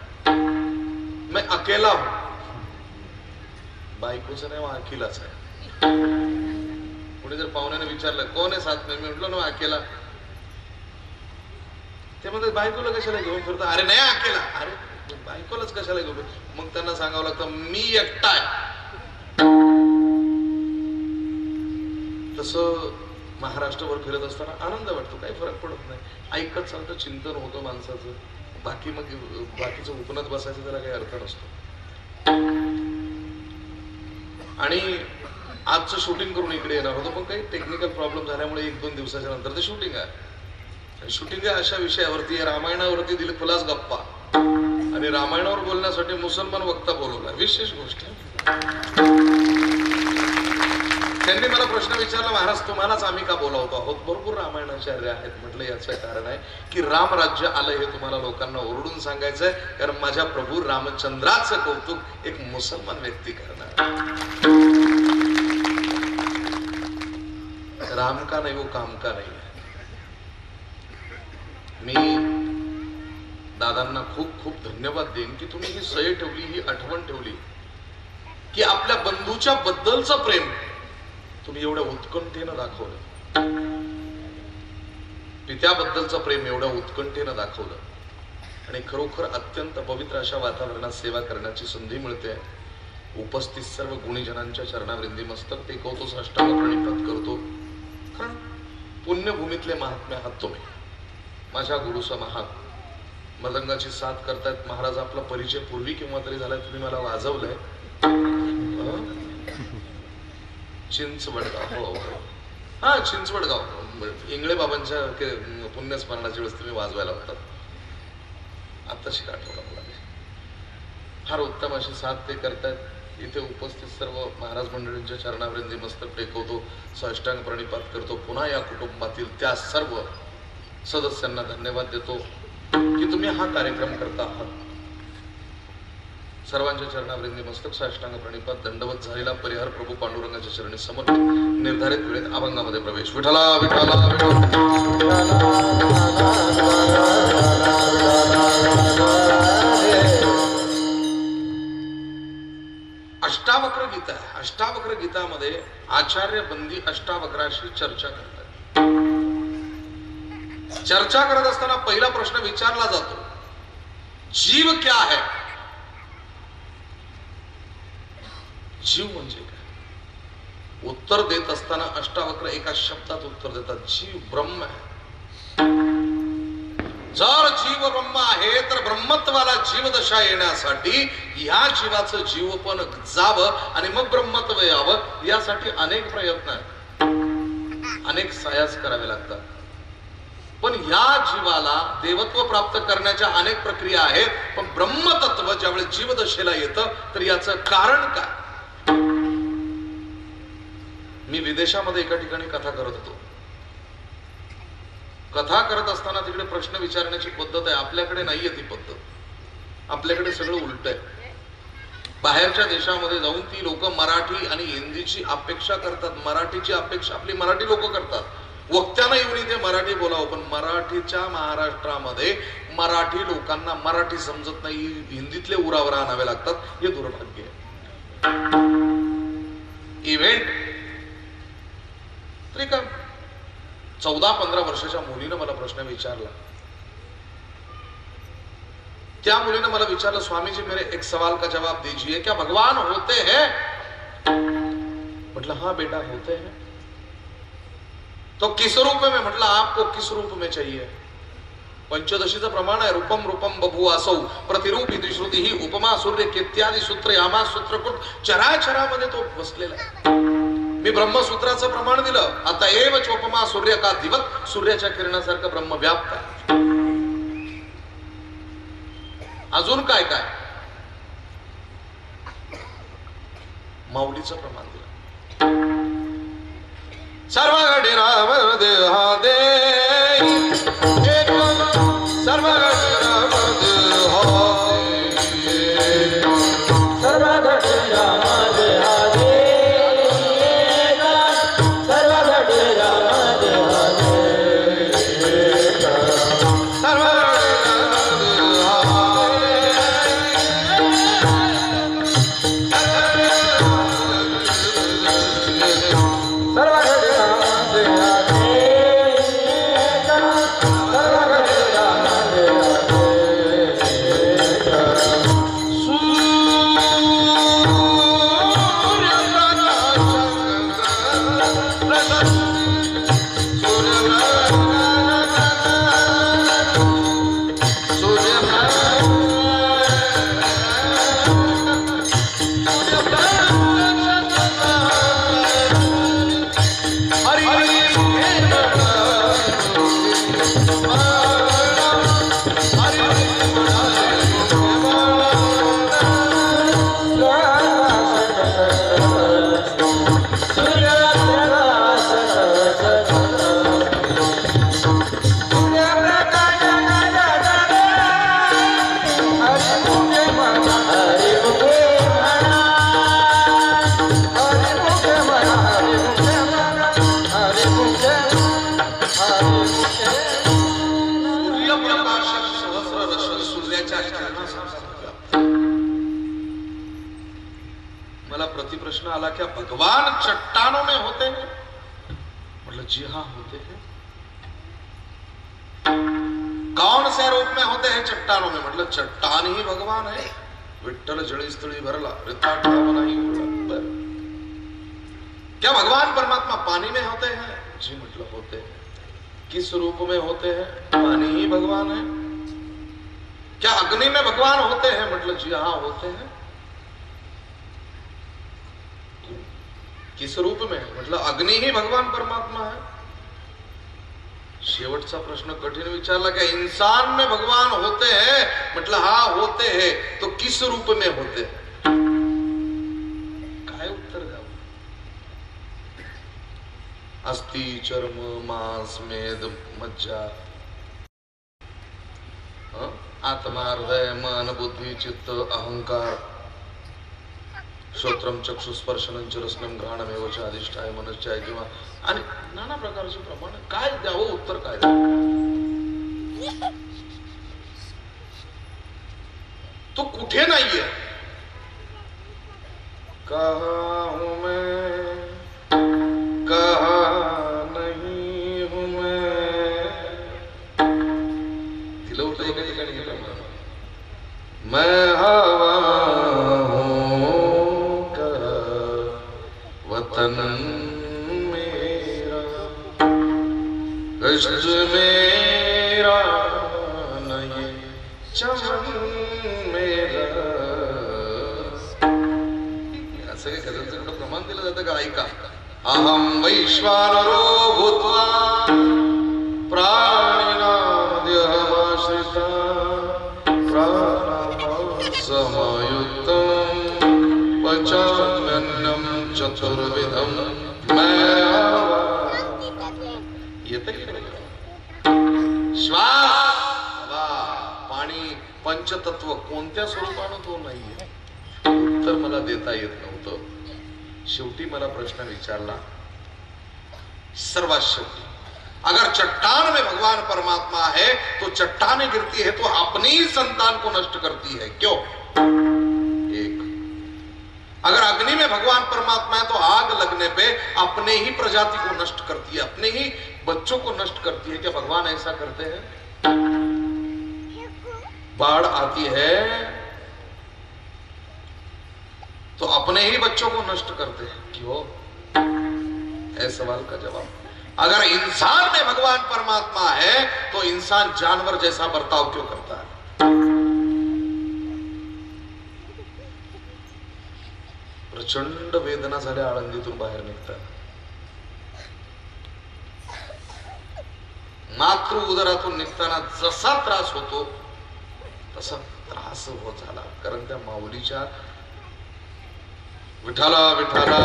मैं अकेला हूं. बायकोचं नाही, अकेलाच आहे. पुढे जर पाहुण्याने विचारलं कोण आहे साथ में, मी म्हटलं ना अकेला. ते म्हणतात बायकोला कशाला घेऊन फिरतो. अरे नाही अकेला. अरे बायकोलाच कशाला घेऊन. मग त्यांना सांगावं लागतं मी एकटा आहे. तसं महाराष्ट्रभर फिरत असताना आनंद वाटतो, काही फरक पडत नाही. ऐकत चालतं, चिंतन होतं माणसाचं. बाकीचं उपनत बसायचं त्याला काही अर्थ नसतो. आणि आजचं शूटिंग करून इकडे येणार होतो, पण काही टेक्निकल प्रॉब्लेम झाल्यामुळे 1-2 दिवसाच्या नंतर ते शूटिंग आहे. शूटिंग आहे अशा विषयावरती, रामायणावरती दिली खुलास गप्पा. आणि रामायणावर बोलण्यासाठी मुसलमान वक्ता बोलवला. विशेष गोष्ट त्यांनी मला प्रश्न विचारला, महाराज तुम्हालाच आम्ही का बोलावतो आहोत, भरपूर रामायणाचार्य आहेत. म्हटलं याचं कारण आहे की रामराज्य आलं हे तुम्हाला लोकांना ओरडून सांगायचंय, कारण माझ्या प्रभू रामचंद्राचं कौतुक एक मुसलमान व्यक्ती करणार. राम का नाही वो काम का नाही. मी दादांना खूप खूप धन्यवाद देईन की तुम्ही ही सय ठेवली, ही आठवण ठेवली की आपल्या बंधूच्या बद्दलचं प्रेम तुम्ही एवढ्या उत्कंठेनं दाखवलं. पित्याबद्दलचं प्रेम एवढ्या उत्कंठेनं दाखवलं. आणि खरोखर अत्यंत पवित्र अशा वातावरणात सेवा करण्याची संधी मिळते. उपस्थित सर्व गुणीजनांच्या चरणावृंदी मस्तक टेकवतो, साष्टांग प्रणिपात करतो. कारण पुण्यभूमीतले महात्म्य आहात तुम्ही. माझ्या गुरुचा महात मदंगाची साथ करतायत महाराज. आपला परिचय पूर्वी केव्हा तरी झालाय, तुम्ही मला वाजवलंय. चिंचवडगाव. हो हा चिंचवडगाव. इंगळे बाबांच्या पुण्यस्मरणाच्या वेळेस तुम्ही वाजवायला होतात. आत्ताशी आठवलं मला. फार उत्तम अशी साथ ते करतायत. इथे उपस्थित सर्व महाराज मंडळींच्या चरणावृंदी मस्तक टेकवतो, साष्टांग प्रणिपात करतो. पुन्हा या कुटुंबातील त्या सर्व सदस्यांना धन्यवाद देतो की तुम्ही हा कार्यक्रम करता आहात. सर्वांच्या चरणावृंदी मस्तक साष्टांग प्रणिपात. दंडवत झालेला परिहार प्रभू पांडुरंगाच्या चरणी समर्पित. निर्धारित वेळेत अभंगामध्ये प्रवेश. विठ्ठला विठ्ठला अष्टावक्र गीता आहे. अष्टावक्र गीतामध्ये आचार्य बंदी अष्टावक्राशी चर्चा करतात. चर्चा करत असताना पहिला प्रश्न विचारला जातो, जीव क्या है. जीव म्हणजे काय. उत्तर देत असताना अष्टावक्र एका शब्दात उत्तर देतात, जीव ब्रह्म आहे. जर जीव ब्रह्म आहे तर ब्रह्मत्वाला जीवदशा येण्यासाठी या जीवाचं जीवपण जावं आणि मग ब्रह्मत्व यावं, यासाठी अनेक प्रयत्न आहेत, अनेक सायास करावे लागतात. पण या जीवाला देवत्व प्राप्त करण्याच्या अनेक प्रक्रिया आहेत. पण ब्रह्मतत्व ज्यावेळेस जीवदशेला येतं तर याचं कारण काय. मी विदेशामध्ये एका ठिकाणी कथा करत होतो. कथा करत असताना तिकडे प्रश्न विचारण्याची पद्धत आहे, आपल्याकडे नाहीये ती पद्धत. आपल्याकडे सगळं उलट आहे. बाहेरच्या देशामध्ये जाऊन ती लोक मराठी आणि हिंदीची अपेक्षा करतात. मराठीची अपेक्षा आपली मराठी लोक करतात. वक्त्यानं येऊन इथे मराठी बोलावं, पण मराठीच्या महाराष्ट्रामध्ये मराठी लोकांना मराठी समजत नाही, हिंदीतले उरावर आणावे लागतात. हे दुर्भाग्य आहे. इव्हेंट तरी का 14-15 वर्षाच्या मुलीनं मला प्रश्न विचारला. त्या मुलीने मला विचारलं, स्वामी जी मेरे एक सवाल का जवाब दीजिए, क्या भगवान होते हैं. म्हटलं हाँ बेटा होते हैं. तो किस रूप में. म्हटलं आपको किस रूप में चाहिए. पंचदशीचं प्रमाण आहे, रूपम रूपम बभुवासौ प्रतिरूपित श्रुती ही उपमा सूर्य इत्यादी सूत्र यामा सूत्रकृत चराचरामध्ये तो बसलेला आहे. मी ब्रह्मसूत्राचं प्रमाण दिलं. आता एव चोपमा सूर्य का दिवत. सूर्याच्या किरणासारखं ब्रह्म व्याप्त आहे. अजून काय काय माऊलीचं प्रमाण दिलं. सर्व घडी राम देहा दे, सर्व घडी राम देहा दे, सर्व घडी राम सूर्याच्या किरणासारखा। मला प्रतिप्रश्न आला, क्या भगवान चट्टानों में होते हैं? मतलब जी हाँ होते हैं। कौन से रूप में होते हैं चट्टानों में? मतलब चट्टान ही भगवान है। विठ्ठल जळी स्थळी भरला रिता ठाव नाही उरला। क्या भगवान परमात्मा पानी में होते हैं? जी मतलब होते हैं। किस रूप में होते हैं? पानी ही भगवान है। क्या अग्नि में भगवान होते हैं? मतलब जी हाँ होते हैं। किस रूप में? मतलब अग्नि ही भगवान परमात्मा है। शेवटचा प्रश्न कठीण विचारला, क्या इंसान में भगवान होते हैं? मतलब हाँ होते हैं, तो किस रूप में होते हैं? काय उत्तर द्यावं? अस्थि चर्म मांस मेद मज्जा, आत्मा हृदय मन बुद्धी चित्त अहंकार, श्रोत्रम चक्षु स्पर्शनं च रसनं घ्राणमेव च अधिष्ठाय मनश्चाय किंवा आणि नाना प्रकारचे प्रमाण। काय द्यावं उत्तर? काय द्यावं? तो कुठे नाहीये। कहाँ हूं मैं, कहाँ नहीं हूं मैं। दिलं होतं एका ठिकाणी गेलं, मैं हवा मेरा कष्ट मेरा नहीं चमन मेरा। असं काही गजलचं प्रमाण दिलं जातं का? ऐका, अहम वैश्वानरो भूत्वा प्राणिनां देहमाश्रिता प्राणापान समयुक्तं पचाम्यन्नं चतुर्विधम मैं येत श्वास पाणी पंचतत्व कोणत्या स्वरूपानं तो नाहीये? उत्तर मला देता येत नव्हतं। शेवटी मला प्रश्न विचारला, सर्वात शेवटी, अगर चट्टान में भगवान परमात्मा है तो चट्टानें गिरती है तो अपनी ही संतान को नष्ट करती है, क्यों? एक, अगर अग्नि में भगवान परमात्मा है तो आग लगने पे अपने ही प्रजाति को नष्ट करती है, अपने ही बच्चों को नष्ट करती है। क्या भगवान ऐसा करते हैं? बाढ़ आती है तो अपने ही बच्चों को नष्ट करते हैं, क्यों? है सवाल का जवाब। अगर इंसान में भगवान परमात्मा है तो इंसान जानवर जैसा बर्ताव क्यों करता है? प्रचंड वेदना झाल्या आळंदीतून बाहेर निघताना, मातृ उदरातून निघताना जसा त्रास होतो तसा त्रास होत झाला, कारण त्या माऊलीच्या विठाला विठाला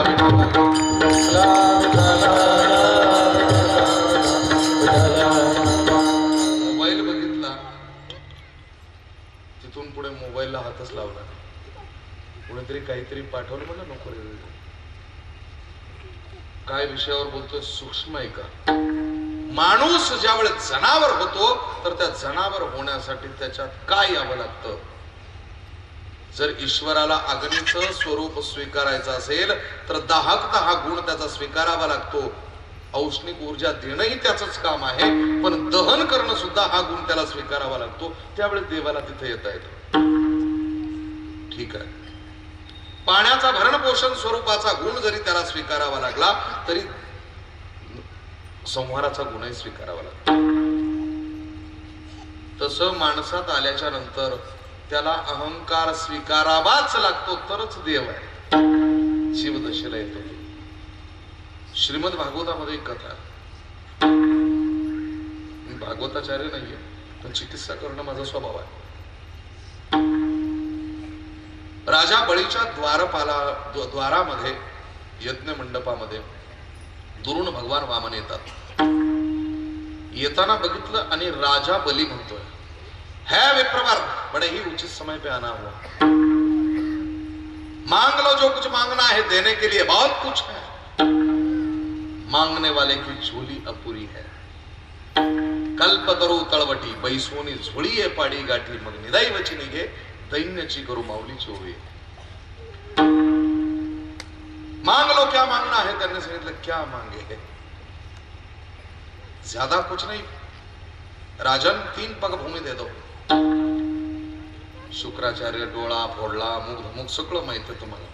मोबाईल बघितला, तिथून पुढे मोबाईलला हातच लावला, कोणीतरी काहीतरी पाठवलं, मला नको रे, काय विषयावर बोलतोय, सूक्ष्म आहे का? माणूस ज्यावेळेस जनावर होतो तर त्या जनावर होण्यासाठी त्याच्यात काय यावं लागतं? जर ईश्वराला अग्नीचं स्वरूप स्वीकारायचं असेल तर दाहकता हा गुण त्याचा स्वीकारावा लागतो। औष्णिक ऊर्जा देणंही त्याचंच काम आहे, पण दहन करणं सुद्धा हा गुण त्याला स्वीकारावा लागतो, त्यावेळेस देवाला तिथे येता येतं। ठीक आहे, पाण्याचा भरण पोषण स्वरूपाचा गुण जरी त्याला स्वीकारावा लागला तरी संहाराचा गुणही स्वीकारावा लागतो। तसं माणसात आल्याच्या नंतर त्याला अहंकार स्वीकारावाच लागतो, तरच देव आहे, शिवदशेला येतो। श्रीमद भागवतामध्ये एक कथा, मी भागवताचार्य नाहीये पण चिकित्सा करणं माझा स्वभाव आहे। राजा बळीच्या द्वारामध्ये यज्ञ मंडपामध्ये दुरून भगवान वामन येतात। येताना बघितलं आणि राजा बली म्हणतोय, है विप्रवर, बड़े ही उचित समय पे आना हुआ, मांग लो जो कुछ मांगना है, देने के लिए बहुत कुछ है, मांगने वाले की झोली अपूरी है। कल्पतरू तळवटी बैसोनी झोळी पाडी गाठी मग निदैवची निघे दैन्याची करू माऊलीची ओवी. मांग लो क्या मांगना है, त्यांनी सांगितलं क्या मांगे, ज्यादा कुछ नहीं राजन, 3 पग भूमी दे दो. शुक्राचार्य डोळा फोडला, मुख धमुक सगळं माहित तुम्हाला,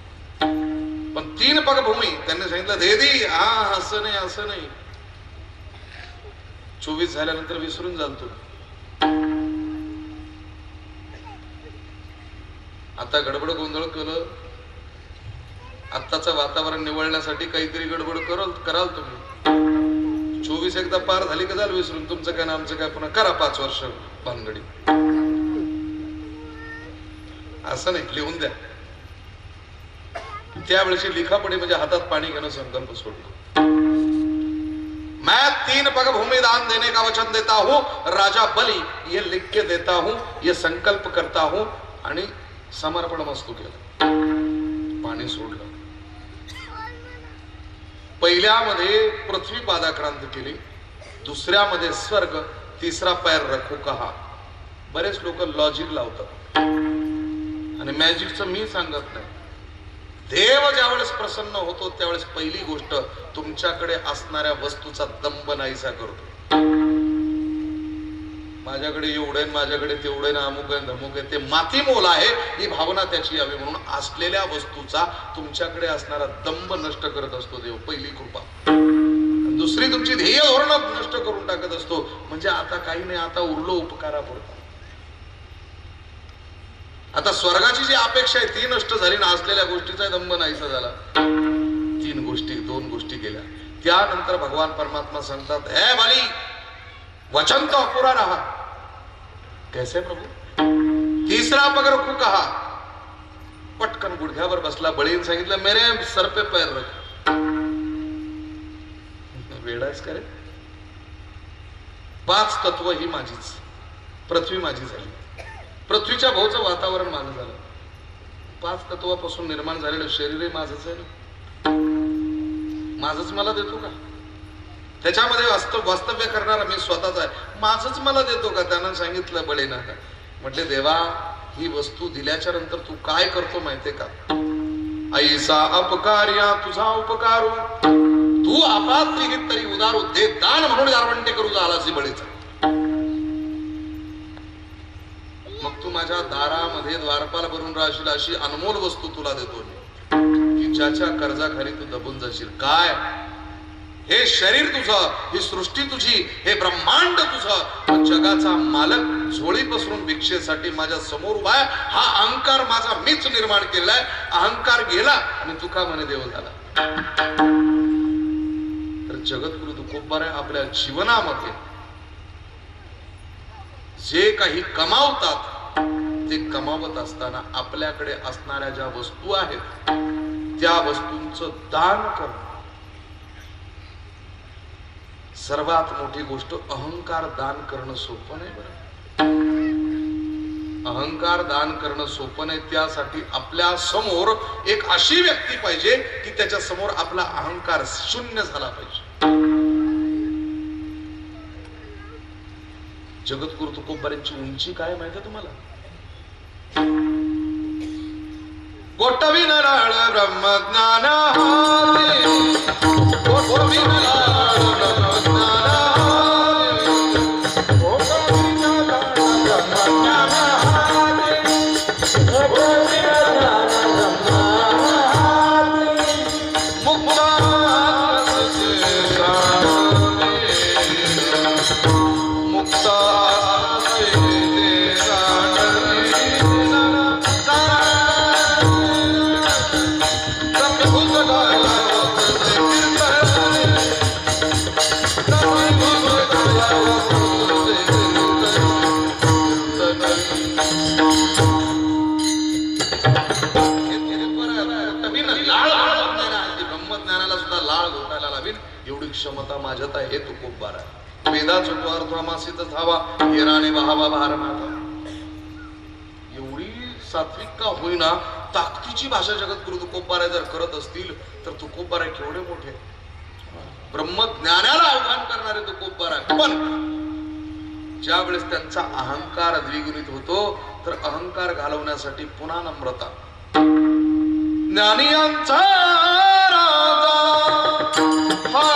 पण 3 पग भूमी त्यांनी सांगितलं दे दी. हा असं नाही असं नाही, 24 झाल्यानंतर विसरून जाल तू. आता गडबड गोंधळ केलं, आत्ताचं वातावरण निवळण्यासाठी काहीतरी गडबड कराल तुम्ही. 24 एकदा पार झाली का झालं विसरून, तुमचं काय ना आमचं काय, पुन्हा करा 5 वर्ष भानगडी. असं नाही, लिहून द्या. त्यावेळेची लिखापडी म्हणजे हातात पाणी घेणं संकल्प सोडलं. मैं 3 पग भूमि दान देने का वचन देता हूं, राजा बलि ये लिख के देता हूं, ये संकल्प करता हूं. आणि समर्पण वस्तू केलं, पाणी सोडलं. पहिल्यामध्ये पृथ्वी पादाक्रांत केली, दुसऱ्यामध्ये स्वर्ग, तिसरा पैर रखू कहा. बरेच लोक लॉजिक लावतात आणि मॅजिकचं मी सांगत नाही. देव ज्यावेळेस प्रसन्न होतो त्यावेळेस पहिली गोष्ट तुमच्याकडे असणाऱ्या वस्तूचा दंभ नाहीसा करतो. माझ्याकडे एवढे, माझ्याकडे तेवढे ना, अमुक आहे धमुक आहे, ते माती मोल आहे ही भावना त्याची यावी म्हणून असलेल्या वस्तूचा तुमच्याकडे असणारा दंभ नष्ट करत असतो देव, पहिली कृपा. दुसरी तुमची ध्येय धोरण नष्ट करून टाकत असतो. म्हणजे आता काही नाही, आता उरलो उपकारापुरता. आता स्वर्गाची जी अपेक्षा आहे ती नष्ट झाली ना, असलेल्या गोष्टीचा दंभ नाहीसा झाला. 2 गोष्टी केल्या. त्यानंतर भगवान परमात्मा सांगतात, हे बाली वचन तो अपुरा रहा. कैसे प्रभू? तीसरा पग रखू कहा. पटकन गुडघ्यावर बसला. बळीने सांगितलं मेरे सर पे पैर रख. वेडाच करे. 5 तत्व ही माझीच, पृथ्वी माझी झाली, पृथ्वीच्या भोवचं वातावरण माझं झालं. 5 तत्वापासून निर्माण झालेलं शरीर माझंच आहे ना, माझंच मला देतो का? त्याच्यामध्ये वास्तव्य करणारा मी स्वतःच आहे, माझंच मला देतो का? त्यानं सांगितलं बळीना. म्हटले देवा ही वस्तू दिल्याच्या नंतर तू काय करतो माहितीये का? ऐसा अपकार्या तुझा उपकारू, तू अपात्रित तरी उदारू, दे दान म्हणून गारवंटे करू झालासी बळीचा. मग तू माझ्या दारामध्ये द्वारपाल भरून राहशील अशी अनमोल वस्तू तुला देतो की ज्याच्या कर्जाखाली तू दबून जाशील. काय? हे शरीर तुझं, ही सृष्टी तुझी, हे ब्रह्मांड तुझं, जगाचा मालक झोळी पसरून भिक्षेसाठी माझ्या समोर उभा आहे. हा अहंकार माझा मीच निर्माण केलाय. अहंकार गेला आणि तुका म्हणे देव झाला. तर जगद्गुरु तुकोबाराय आपल्या जीवनामध्ये जे काही कमावतात ते कमावत असताना आपल्याकडे असणाऱ्या ज्या वस्तू आहेत त्या वस्तूंचं दान करणं. सर्वात मोठी गोष्ट अहंकार दान करणं सोपं नाही. बरं, अहंकार दान करणं सोपं नाही. त्यासाठी आपल्या समोर एक अशी व्यक्ती पाहिजे की त्याच्या समोर आपला अहंकार शून्य झाला पाहिजे. जगद्गुरु तुकोबारांची उंची काय माहिती तुम्हाला? गोटविन लाळ ब्रह्मज्ञान गोटविन लाळ ब्रह्मज्ञान क्षमता माझ्यात आहे. तुकोबारा वेदाचा तो अर्थमासित धावा हेराने बहावा भार माझा. एवढी सात्विक का होईना ताकदीची भाषा जगद्गुरु तुकोबारा जर करत असतील तर तुकोबारा केवढे मोठे. ब्रह्मज्ञानाला आव्हान करणारे तुकोबारा. पण ज्या वेळेस त्यांचा अहंकार द्विगुणित होतो तर अहंकार घालवण्यासाठी पुन्हा नम्रता. ज्ञानियांचा राजा हा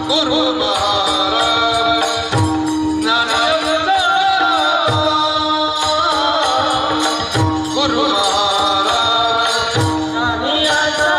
गुरु महाराज, ज्ञानियांचा गुरु महाराज, ज्ञानियांचा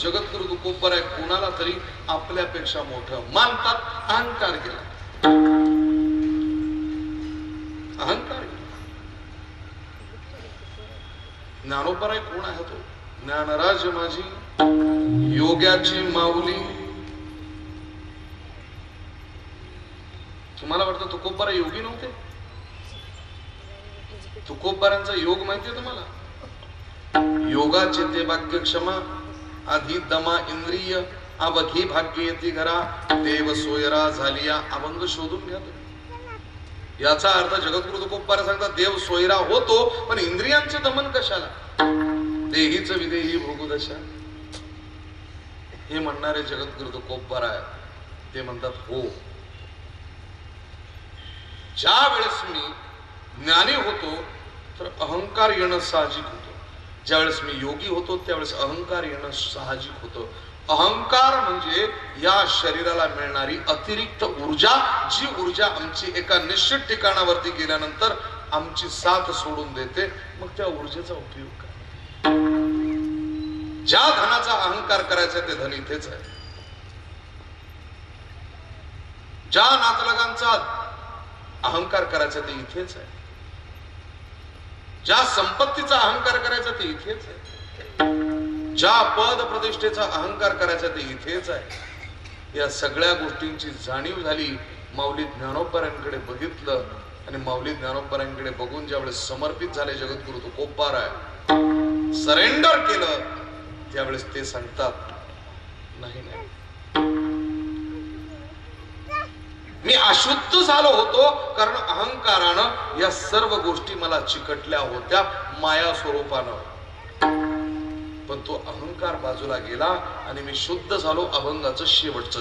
जगद्गुरु तुकोबर आहे. कोणाला तरी आपल्यापेक्षा मोठं मानतात. अहंकार केला, अहंकार केला. ज्ञानोबर आहे. कोण आहे तो? ज्ञानराज माझी योग्याची माऊली. तुम्हाला वाटतं तुकोबर योगी नव्हते? तुकोबरांचा योग माहितीये तुम्हाला? योगाचे ते भाग्य क्षमा आधी दमा इंद्रिय अवघी भाग्य येते घरा देव सोयरा झालिया. अभंग शोधून घ्या. याचा अर्थ जगद्गुरु तुकोबार सांगतात देव सोयरा होतो पण इंद्रियांचे दमन कशाला? देहीच विदेही भोगुदशा. हे म्हणणारे जगद्गुरु तुकोबार आहे. ते म्हणतात हो, ज्या वेळेस मी ज्ञानी होतो तर अहंकार येणं साहजिक होतं. ज्यावेळेस मी योगी होतो त्यावेळेस अहंकार येणं साहजिक होतं. अहंकार म्हणजे या शरीराला मिळणारी अतिरिक्त ऊर्जा, जी ऊर्जा आमची एका निश्चित ठिकाणावरती गेल्यानंतर आमची साथ सोडून देते. मग त्या ऊर्जेचा उपयोग काय? ज्या धनाचा अहंकार करायचा ते धन इथेच आहे. ज्या नातलगांचा अहंकार करायचा ते इथेच आहे. ज्या संपत्तीचा अहंकार करायचा ते इथेच आहे. ज्या पद प्रतिष्ठेचा अहंकार करायचा ते इथेच आहे. या सगळ्या गोष्टींची जाणीव झाली. माऊली ज्ञानोबारांकडे बघितलं आणि माऊली ज्ञानोबारांकडे बघून ज्यावेळेस समर्पित झाले जगद्गुरु तुकोबार आहे, सरेंडर केलं, त्यावेळेस ते सांगतात नाही नाही, मी अशुद्ध झालो होतो कारण अहंकारानं या सर्व गोष्टी मला चिकटल्या होत्या माया स्वरूपानं. पण तो अहंकार बाजूला गेला आणि मी शुद्ध झालो. अभंगाचं शेवटचं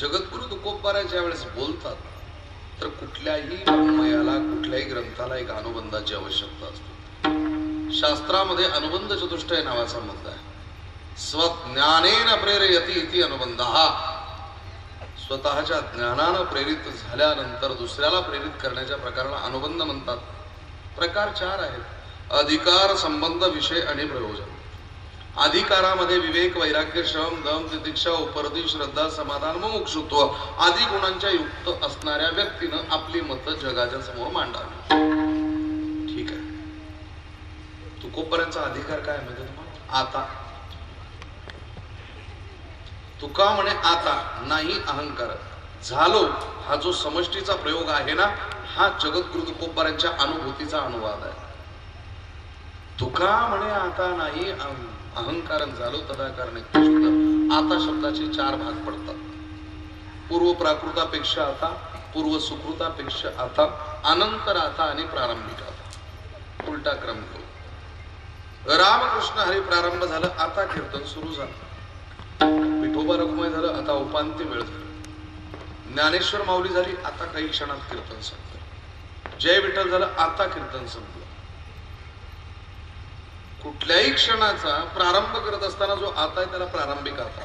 जगद्गुरु तुकोबाराय ज्या वेळेस बोलतात तर कुठल्याही वाङ्मयाला कुठल्याही ग्रंथाला एक अनुबंधाची आवश्यकता असते. शास्त्रामध्ये अनुबंध चतुष्टय नावाचा मुद्दा आहे. स्वज्ञानेन प्रेरयति इति अनुबंध. हा स्वतःच्या ज्ञानानं प्रेरित झाल्यानंतर दुसऱ्याला प्रेरित करण्याच्या प्रकाराला अनुबंध म्हणतात. प्रकार 4 आहेत: अधिकार, संबंध, विषय आणि प्रयोजन. अधिकारामध्ये विवेक, वैराग्य, श्रम, दम, तितिक्षा, उपरती, श्रद्धा, समाधान, मुमुक्षुत्व आदी गुणांच्या युक्त असणाऱ्या व्यक्तीनं आपली मतं जगाच्या समोर मांडावी. ठीक आहे. तुकोबारायांचा अधिकार काय माहिती तुम्हाला? आता. तुका म्हणे आता, नाही अहंकार. झालो हा जो समष्टीचा प्रयोग आहे ना, हा जगद्गुरु तुकोबारायांच्या अनुभूतीचा अनुवाद आहे. तुका म्हणे आता नाही अहंकार झालो तदाकार नित्य. आता शब्दाचे 4 भाग पडतात. पूर्व प्राकृतापेक्षा आता, पूर्व सुकृतापेक्षा आता, अनंतर आता आणि प्रारंभिक आता. उलटा क्रम घेऊ. रामकृष्ण हरी प्रारंभ झालं, आता कीर्तन सुरू झालं. विठोबा रखुमाई झालं, आता उपांत्य वेळ झालं. ज्ञानेश्वर माऊली झाली, आता काही क्षणात कीर्तन संपलं. जय विठ्ठल झालं, आता कीर्तन संपलं. कुठल्याही क्षणाचा प्रारंभ करत असताना जो आता आहे त्याला प्रारंभिक आता.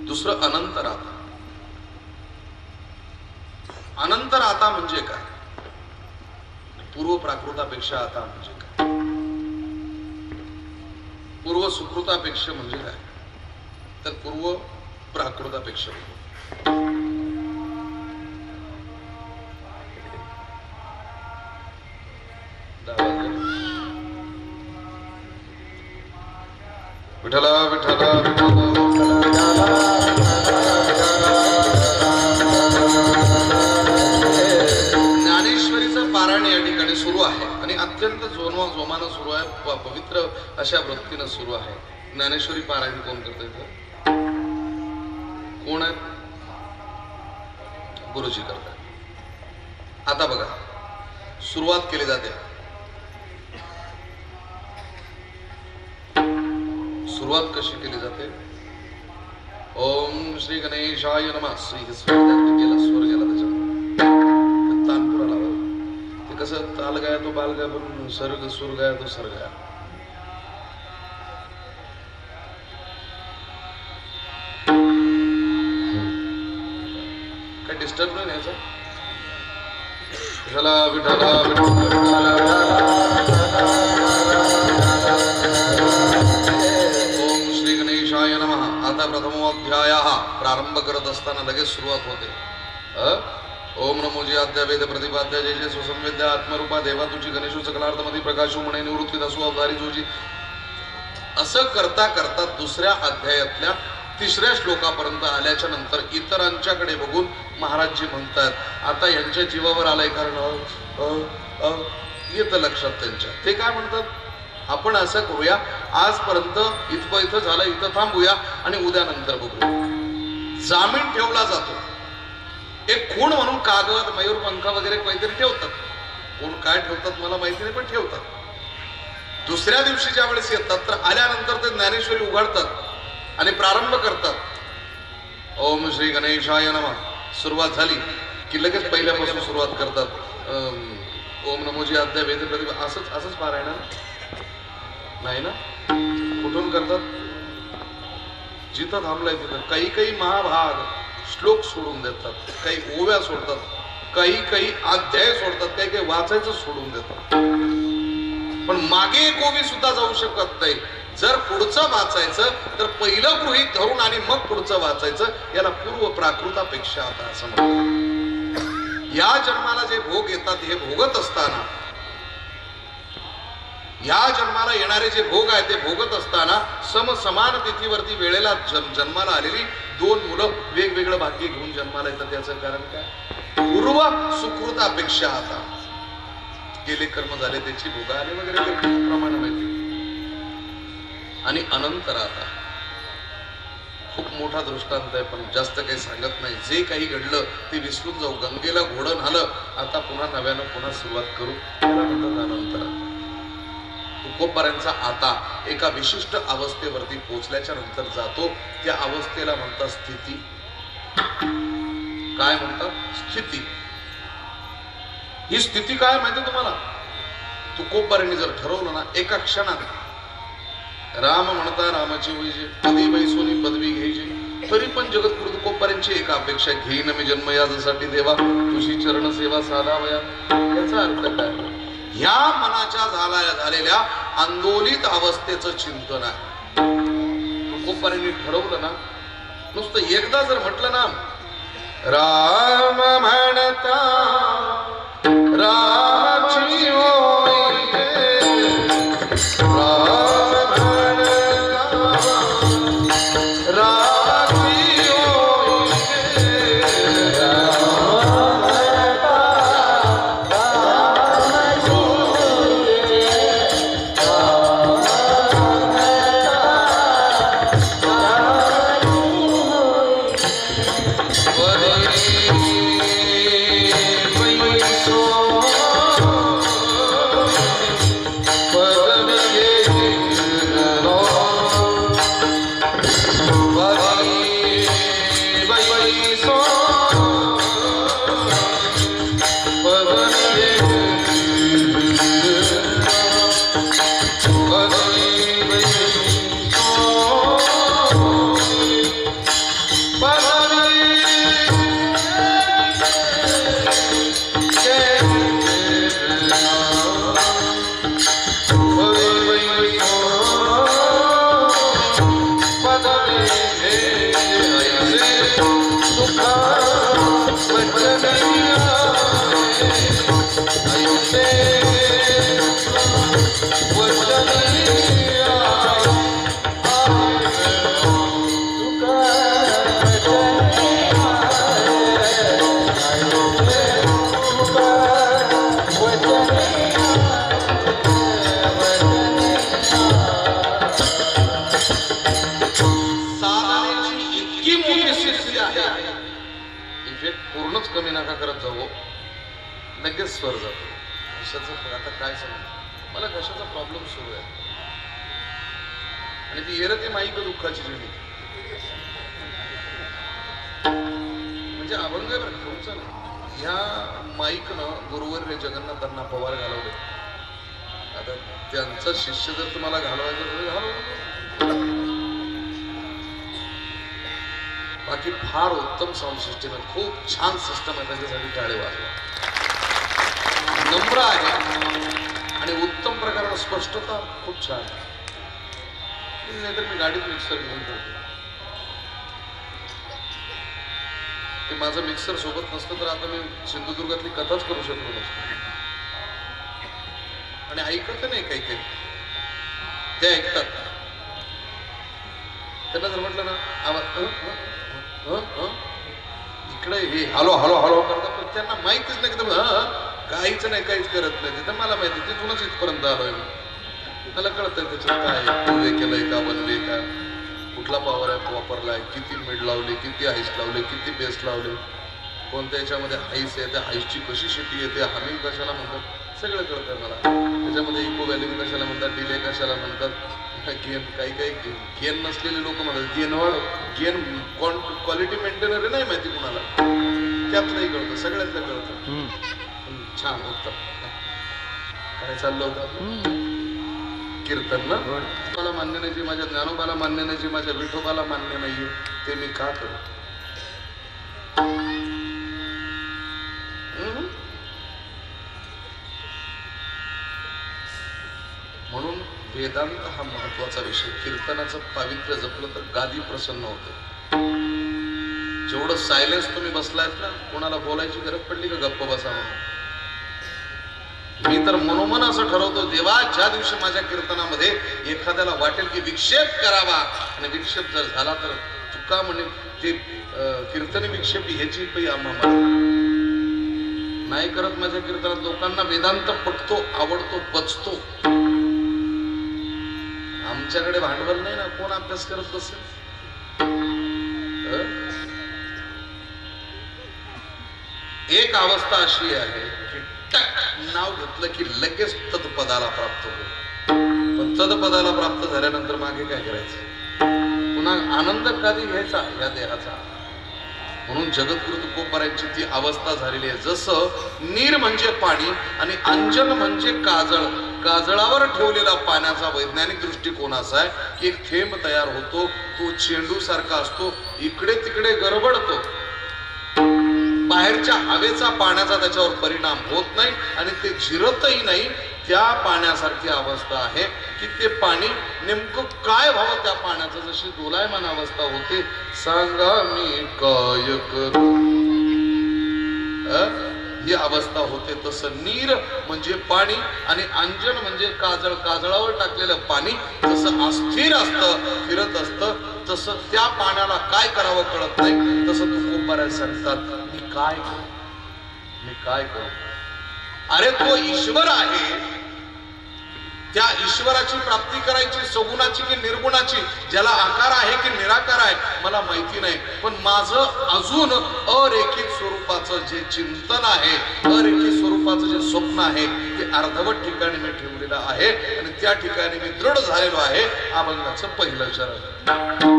दुसरं अनंतर आता. अनंतर आता म्हणजे काय? पूर्व प्राकृतापेक्षा आता म्हणजे काय? पूर्व सुकृतापेक्षा म्हणजे काय? तर पूर्व प्राकृतापेक्षा विठला विठला ज्ञानेश्वरीचं पारायण या ठिकाणी सुरू आहे आणि अत्यंत जोमानं सुरू आहे. पवित्र अशा वृत्तीनं सुरू आहे. ज्ञानेश्वरी पारायण कोण करते? कोण आहे? गुरुजी करतात. आता बघा, सुरुवात केली जाते. सुरुवात कशी केली जाते? ओम श्री गणेशाय नमः. श्री स्वर गेला त्याच्या तानपुरा लावा. ते कसं ताल गाया तो बाल गाय, पण सर्ग सुर गाया तो सर्ग गाया. काय डिस्टर्ब नाही याचा? विठला विठला विठला. आता प्रथमोध्याय प्रारंभ करत असताना लगेच सुरुवात होते. ओम नमो जी आद्या वेद प्रतिपाद्या जय जय सुसंवेद्या आत्मरूपा देवा तुझी गणेशू सकलार्थमधी प्रकाशू म्हणे निवृत्ती दसू अवधारी जोजी. असं करता करता दुसऱ्या अध्यायातल्या 3ऱ्या श्लोकापर्यंत आल्याच्या नंतर इतरांच्याकडे बघून महाराजजी म्हणतात, आता यांच्या जीवावर आलंय. कारण येतं लक्षात त्यांच्या. ते काय म्हणतात? आपण असं करूया, आजपर्यंत इथं झालं, इथं थांबूया आणि उद्या नंतर बघू. जामीन ठेवला जातो. एक खूण म्हणून कागद, मयूरपंख वगैरे काहीतरी ठेवतात. कोण काय ठेवतात मला माहिती नाही, पण ठेवतात. दुसऱ्या दिवशी ज्या वेळेस येतात तर आल्यानंतर ते ज्ञानेश्वरी उघडतात आणि प्रारंभ करतात. ओम श्री गणेशाय नमः. सुरुवात झाली की लगेच पहिल्यापासून सुरुवात करतात. ओम नमोजी आद्या वेद प्रतिभा. असंच पारायण नाही ना? कुठून करतात? जिथं थांबलाय तिथं. काही महाभाग श्लोक सोडून देतात, काही ओव्या सोडतात, काही अध्याय सोडतात, काही वाचायचं सोडून देतात. पण मागे एक ओवी सुद्धा जाऊ शकत नाही. जर पुढचं वाचायचं तर पहिलं गृहीत धरून आणि मग पुढचं वाचायचं. याला पूर्व प्राकृतापेक्षा आता असं म्हणतात. या जन्माला जे भोग येतात हे भोगत असताना, या जन्माला येणारे जे भोग आहेत ते भोगत असताना समान तिथीवरती वेळेला जन्माला आलेली 2 मुलं वेगवेगळं भाग्य घेऊन जन्माला येतात. त्याचं कारण काय? पूर्व सुकृतापेक्षा आता गेले कर्म झाले, त्याची भोग आले वगैरे प्रमाण माहिती. आणि अनंतर आता खूप मोठा दृष्टांत आहे, पण जास्त काही सांगत नाही. जे काही घडलं ते विसरून जाऊ. गंगेला घोडं झालं, आता पुन्हा नव्यानं पुन्हा सुरुवात करू. त्याला म्हणतात अनंतर. तुकोबारायांचा आता एका विशिष्ट अवस्थेवरती पोहोचल्याच्या नंतर जातो. त्या अवस्थेला म्हणतात स्थिती. काय म्हणतात स्थिती. ही स्थिती काय माहिती तुम्हाला? तुकोबारांनी जर ठरवलं ना एका क्षणात राम म्हणता रामाची होईची पदी बैसोनी पदवी घ्यायची, तरी पण जगद्गुरु तुकोबारांची एक अपेक्षा, घेईन मी जन्म यासाठी देवा तुझी चरण सेवा साधावया. याचा अर्थ काय? ह्या मनाच्या झालेल्या आंदोलित अवस्थेचं चिंतन आहे. तुकोबारांनी ठरवलं ना, नुसतं एकदा जर म्हटलं ना राम म्हणता रामाची होई राम म्हणता रामाची होई कमी नका करत जाऊ, लगेच स्वर जातो. कशाचं आता काय सांगू मला, कशाचा प्रॉब्लेम सुरू आहे आणि ती येरते माईक दुःखाची जणी म्हणजे अभंग ठेवूचा ना. ह्या माईकनं गुरुवर्य जगन्नाथांना पवार घालवले. आता त्यांचा शिष्य जर तुम्हाला घालवायचं तर घालव. बाकी फार उत्तम साऊंड सिस्टम आहे, खूप छान सिस्टम आहे, त्याच्यासाठी टाळे वाजवा. नम्र आहे आणि उत्तम प्रकारानं स्पष्टता खूप छान आहे. नाहीतर मी गाडीत मिक्सर घेऊन ठेवतो. ते माझं मिक्सर सोबत नसतं तर आता मी सिंधुदुर्गातली कथाच करू शकलो नसतो. आणि ऐकत नाही काही काही, ते ऐकतात. त्यांना जर म्हटलं ना आवाज इकडे हे हॅलो हॅलो हॅलो करतात, पण त्यांना माहितीच नाही एकदम काहीच नाही, काहीच करत नाही. तिथं मला माहिती तिथूनच इथपर्यंत आलोय. मला कळतंय त्याच्यात काय पूर्वे केलंय का, बनले का, कुठला पॉवर ॲप वापरलाय, किती मिड लावले, किती हाईस लावले, किती बेस लावले, कोणत्या याच्यामध्ये हाईस आहे, त्या हाईसची कशी शेती येते, हमिंग कशाला म्हणतात, सगळं कळतंय मला. त्याच्यामध्ये इको व्हॅल्यूम कशाला म्हणतात, डिले कशाला म्हणतात, गेन काही काही गेन नसलेले लोक म्हणतात गेन वाढ, गेन क्वालिटी मेंटेनर नाही माहिती कुणाला, त्यातलंही कळतं, सगळ्यातलं कळतं. छान उत्तम. काय चाललं होतं कीर्तन ना. मला मान्य नाही, जे माझ्या ज्ञानोबाला मान्य नाही, जे माझ्या विठोबाला मान्य नाहीये, ते मी का करू? म्हणून वेदांत हा महत्वाचा विषय. कीर्तनाचं पावित्र्य जपलं तर गादी प्रसन्न होते. जेवढं सायलेन्स तुम्ही बसलायत ना, कोणाला बोलायची गरज पडली का गप्प बसा म्हणून. मी तर मनोमन असं ठरवतो, देवा ज्या दिवशी माझ्या कीर्तनामध्ये एखाद्याला वाटेल की विक्षेप करावा, आणि विक्षेप जर झाला तर चुका म्हणे ते कीर्तनी विक्षेप ह्याची काही आम्हाला नाही करत. माझ्या कीर्तनात लोकांना वेदांत पटतो, आवडतो, पचतो. आमच्याकडे भांडवल नाही ना, कोण अभ्यास करत बसेल. एक अवस्था अशी आहे की नाव घेतलं की लगेच तत्पदाला प्राप्त होतो. पण तत्पदाला प्राप्त झाल्यानंतर मागे काय करायचं? पुन्हा आनंद कधी घ्यायचा या देहाचा? म्हणून जगद्गुरु तुकोबारायांची ती अवस्था झालेली आहे. जसं नीर म्हणजे पाणी आणि अंजन म्हणजे काजळ. काजळावर ठेवलेला पाण्याचा वैज्ञानिक दृष्टिकोन असा आहे की एक थेंब तयार होतो, तो चेंडू सारखा असतो, इकडे तिकडे गरबडतो, बाहेरच्या हवेचा पाण्याचा त्याच्यावर परिणाम होत नाही आणि ते झिरतही नाही. त्या पाण्यासारखी अवस्था आहे की ते पाणी नेमकं काय व्हावं त्या पाण्याचं, जशी दोलायमान अवस्था होते, सांगा मी काय करू, ही अवस्था होते. तसं नीर म्हणजे पाणी आणि अंजन म्हणजे काजळ. काजळावर टाकलेलं पाणी जसं अस्थिर असतं, फिरत असतं, तसं त्या पाण्याला काय करावं कळत नाही. तसं तुकोबाराय सांगतात, मी काय करू. अरे तो ईश्वर आहे, त्या ईश्वराची प्राप्ती करायची, सगुणाची की निर्गुणाची, ज्याला आकार आहे की निराकार आहे मला माहिती नाही, पण माझं अजून अरेखित स्वरूपाचं जे चिंतन आहे, अरेखित स्वरूपाचं जे स्वप्न आहे ते अर्धवट ठिकाणी मी ठेवलेलं आहे आणि त्या ठिकाणी मी दृढ झालेलो आहे. अभंगाचं पहिलं चरण.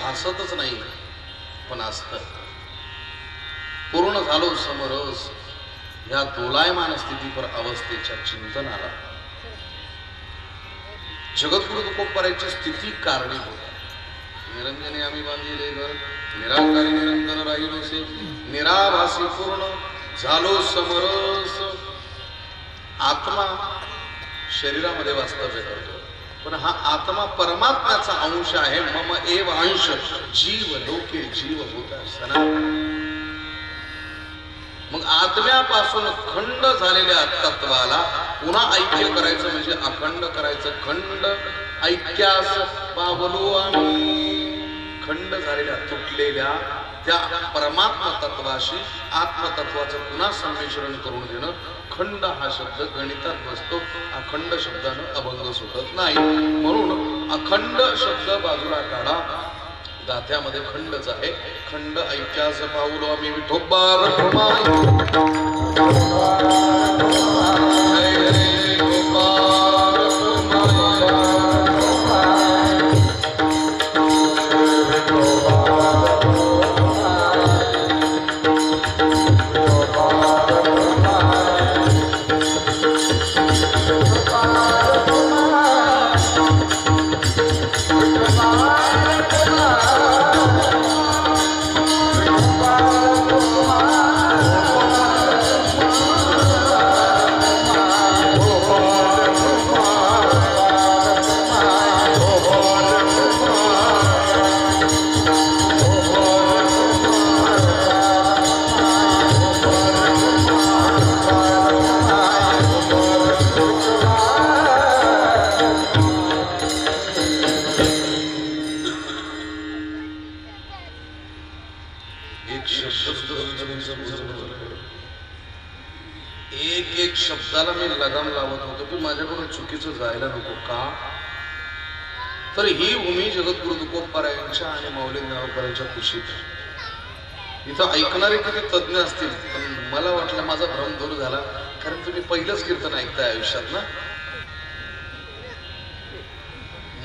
भासतच नाही पण असत. पूर्ण झालो समरस या दोलायमान स्थितीपर अवस्थेच्या चिंतनाला जगद्गुरु तुकोबारायांची स्थिती कारणीभूत आहे. निरंजने आम्ही बांधिले घर, निराकारी निरंजन राहिलोसे, निराभासी पूर्ण झालो समरस. आत्मा शरीरामध्ये वास्तव्य करतो, पण हा आत्मा परमात्म्याचा अंश आहे. मम एव अंश जीव लोके जीव होता सनातन. मग आत्म्यापासून खंड झालेल्या तत्वाला पुन्हा ऐक्य करायचं म्हणजे अखंड करायचं. खंड ऐक्यास पावलो आम्ही. खंड झालेल्या तुटलेल्या त्या परमात्मा तत्वाशी आत्मतत्वाचं पुन्हा संमिश्रण करून घेणं अखंड हा शब्द गणितात बसतो. अखंड शब्दानं अभंग सुटत नाही, म्हणून अखंड शब्द बाजूला काढा. गाथ्यामध्ये खंडच आहे. खंड ऐक्यास पाऊलो आम्ही विठोबा एक शब्दाला मी लगाम लावत होतो की माझ्याकडून चुकीचं जायला नको का. तर ही भूमी जगद्गुरु तुकोबारायांच्या आणि माऊली ज्ञानोबारायांच्या कुशीत. इथं ऐकणारे किती तज्ञ असतील, पण मला वाटलं माझा भ्रम दूर झाला, कारण तुम्ही पहिलंच कीर्तन ऐकताय आयुष्यात ना.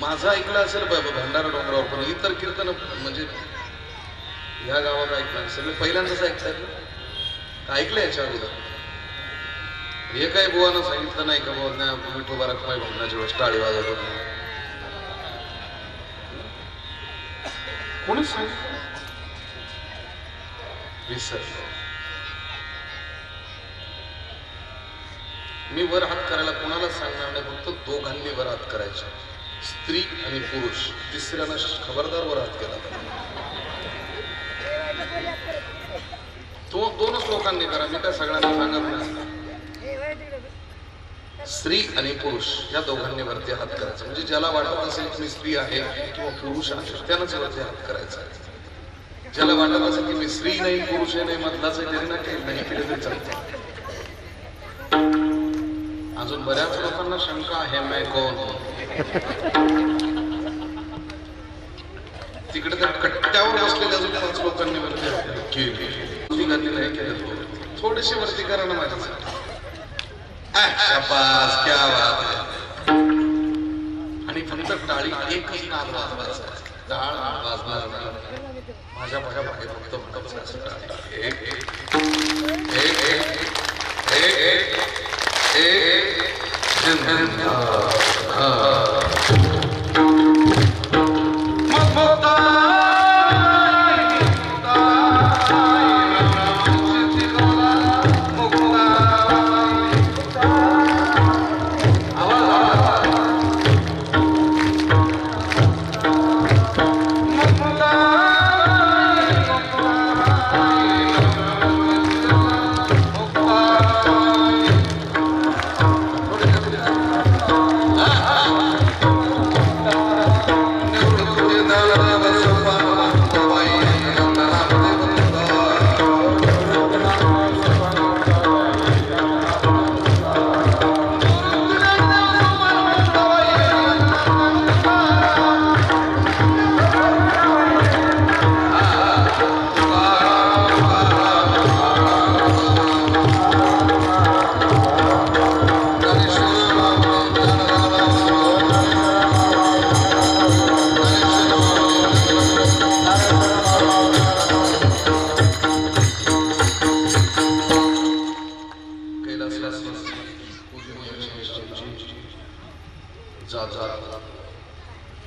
माझं ऐकलं असेल भंडारा डोंगरावर, पण इतर कीर्तन म्हणजे ह्या गावात ऐकलं सगळे पहिल्यांदाच ऐकतायत ना. ऐकलं याच्या अगोदर हे काही बुवानं सांगितलं नाही का बुवा विठोबा रखमाई भजनाच्या वेळेस टाळी वाजवत होत नाही, कोणीच सांगितलं विसरलं. मी वर हात करायला कोणालाच सांगणार नाही, फक्त दोघांनी वर हात करायचे, स्त्री आणि पुरुष. तिसऱ्यानं खबरदार वर हात केला तो दोनच लोकांनी करा, मी काय सगळ्यांना सांगत नाही. स्त्री आणि पुरुष या दोघांनी वरती हात करायचा, म्हणजे ज्याला वाटत असेल की मी स्त्री आहे किंवा पुरुष आहे त्यानंच वरती हात करायचा. ज्याला वाटत असेल की मी स्त्री नाही पुरुष नाही मधलाच आहे तरी ना काही नाही केलं तरी चालतं. अजून बऱ्याच लोकांना शंका आहे मैं कोण. तिकडे त्या कट्ट्यावर बसलेल्या अजून 5 लोकांनी वरती नाही केलं. थोडेसे वरती करा ना माझ्यासाठी. शाबास, क्या बात है. आणि फक्त टाळी एकच नाद वाजवायचा, टाळ वाजणार माझ्या मागे फक्त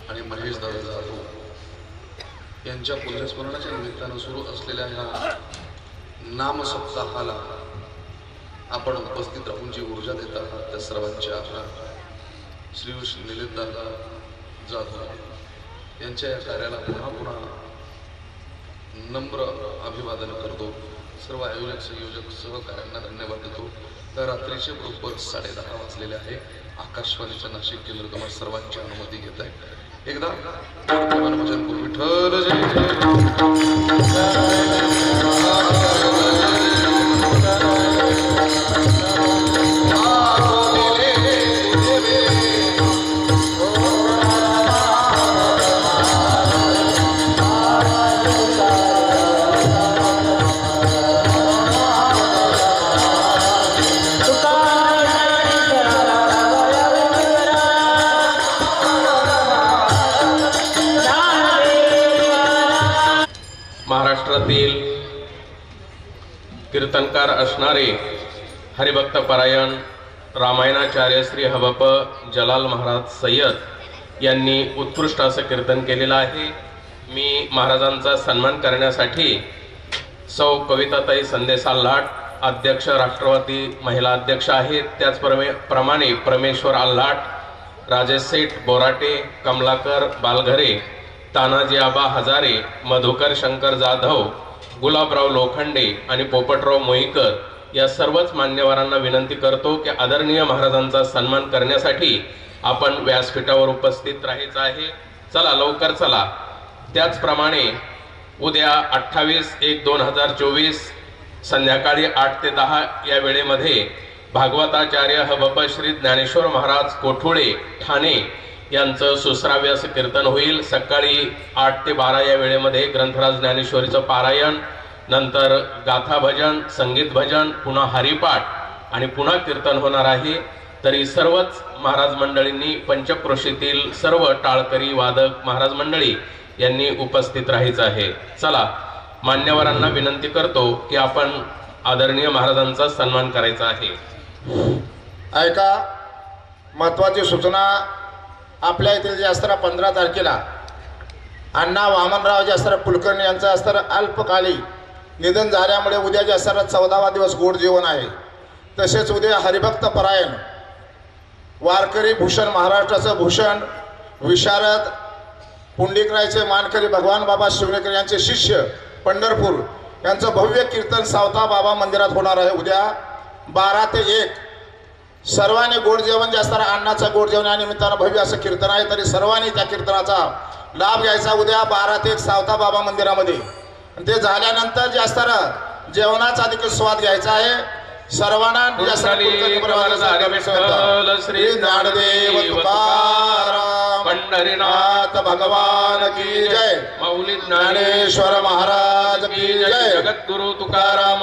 आणि महेश दादा जाधव यांच्या पुण्यस्मरणाच्या निमित्तानं सुरू असलेल्या ह्या नाम सप्ताहाला आपण उपस्थित राहून जी ऊर्जा देत आहात त्या सर्वांच्या श्री निलेश दादा जाधव यांच्या या कार्याला पुन्हा पुन्हा नम्र अभिवादन करतो. सर्व आयोजक संयोजक सहकार्यांना धन्यवाद देतो. तर रात्रीचे बरोबर 10:30 वाजलेले आहे. आकाशवाणीच्या नाशिक केंद्र तुम्हाला सर्वांची अनुमती घेत आहे. एकदा भजन करू. विठ्ठल जय महाराष्ट्रातील कीर्तनकार असणारे हरिभक्त परायण रामायणाचार्य श्री हबप जलाल महाराज सय्यद यांनी उत्कृष्ट असं कीर्तन केलेलं आहे। मी महाराजांचा सन्मान करण्यासाठी सौ कविताताई संदेशा लाट अध्यक्ष राष्ट्रवादी महिला अध्यक्ष आहेत, त्याचप्रमाणे परमेश्वर आल्हाट, राजेश सेठ बोराटे, कमलाकर बालघरे, तानाजी आबा हजारे, मधुकर शंकर जाधव, गुलाबराव लोखंडे आणि पोपटराव मोईकर या सर्वच मान्यवरांना विनंती करतो की आदरणीय महाराजांचा सन्मान करण्यासाठी आपण व्यासपीठावर उपस्थित राहायचं आहे। चला लवकर चला। त्याचप्रमाणे उद्या 28/1/2024 संध्याकाळी 8 ते 10 या वेळेमध्ये भागवताचार्य हबप श्री ज्ञानेश्वर महाराज कोठुळे ठाणे यांचं सुश्राव्य असं कीर्तन होईल। सकाळी 8 ते 12 या वेळेमध्ये ग्रंथराज ज्ञानेश्वरीचं पारायण, नंतर गाथा भजन, संगीत भजन, पुन्हा हरिपाठ आणि पुन्हा कीर्तन होणार आहे। तरी सर्वच महाराज मंडळींनी, पंचक्रोशीतील सर्व टाळकरी वादक महाराज मंडळी यांनी उपस्थित राहायचं आहे। चला मान्यवरांना विनंती करतो की आपण आदरणीय महाराजांचा सन्मान करायचा आहे। ऐका, महत्वाची सूचना, आपल्या येथील जे असणारा 15 तारखेला अण्णा वामनराव जे असणारा कुलकर्णी यांचं असणारा अल्पकाली निधन झाल्यामुळे उद्या जे असणारा 14वा दिवस गोड जेवण आहे। तसेच उद्या हरिभक्त परायण वारकरी भूषण, महाराष्ट्राचं भूषण, विशारद पुंडिकरायचे मानकरी भगवान बाबा शिवनेकर यांचे शिष्य पंढरपूर यांचं भव्य कीर्तन सावता बाबा मंदिरात होणार आहे उद्या 12 ते 1। सर्वांनी गोड जेवण जे असणारा अण्णाचं गोड जेवण या निमित्तानं भव्य असं कीर्तन आहे, तरी सर्वांनी त्या कीर्तनाचा लाभ घ्यायचा उद्या 12 ते 1 सावता बाबा मंदिरामध्ये। ते झाल्यानंतर जे असणारं जेवणाचा देखील स्वाद घ्यायचा आहे सर्वांना। श्री ज्ञानदेव तुकाराम पंढरीनाथ भगवान की जय, मौली ज्ञानेश्वर महाराज की जय, जगद्गुरु तुकाराम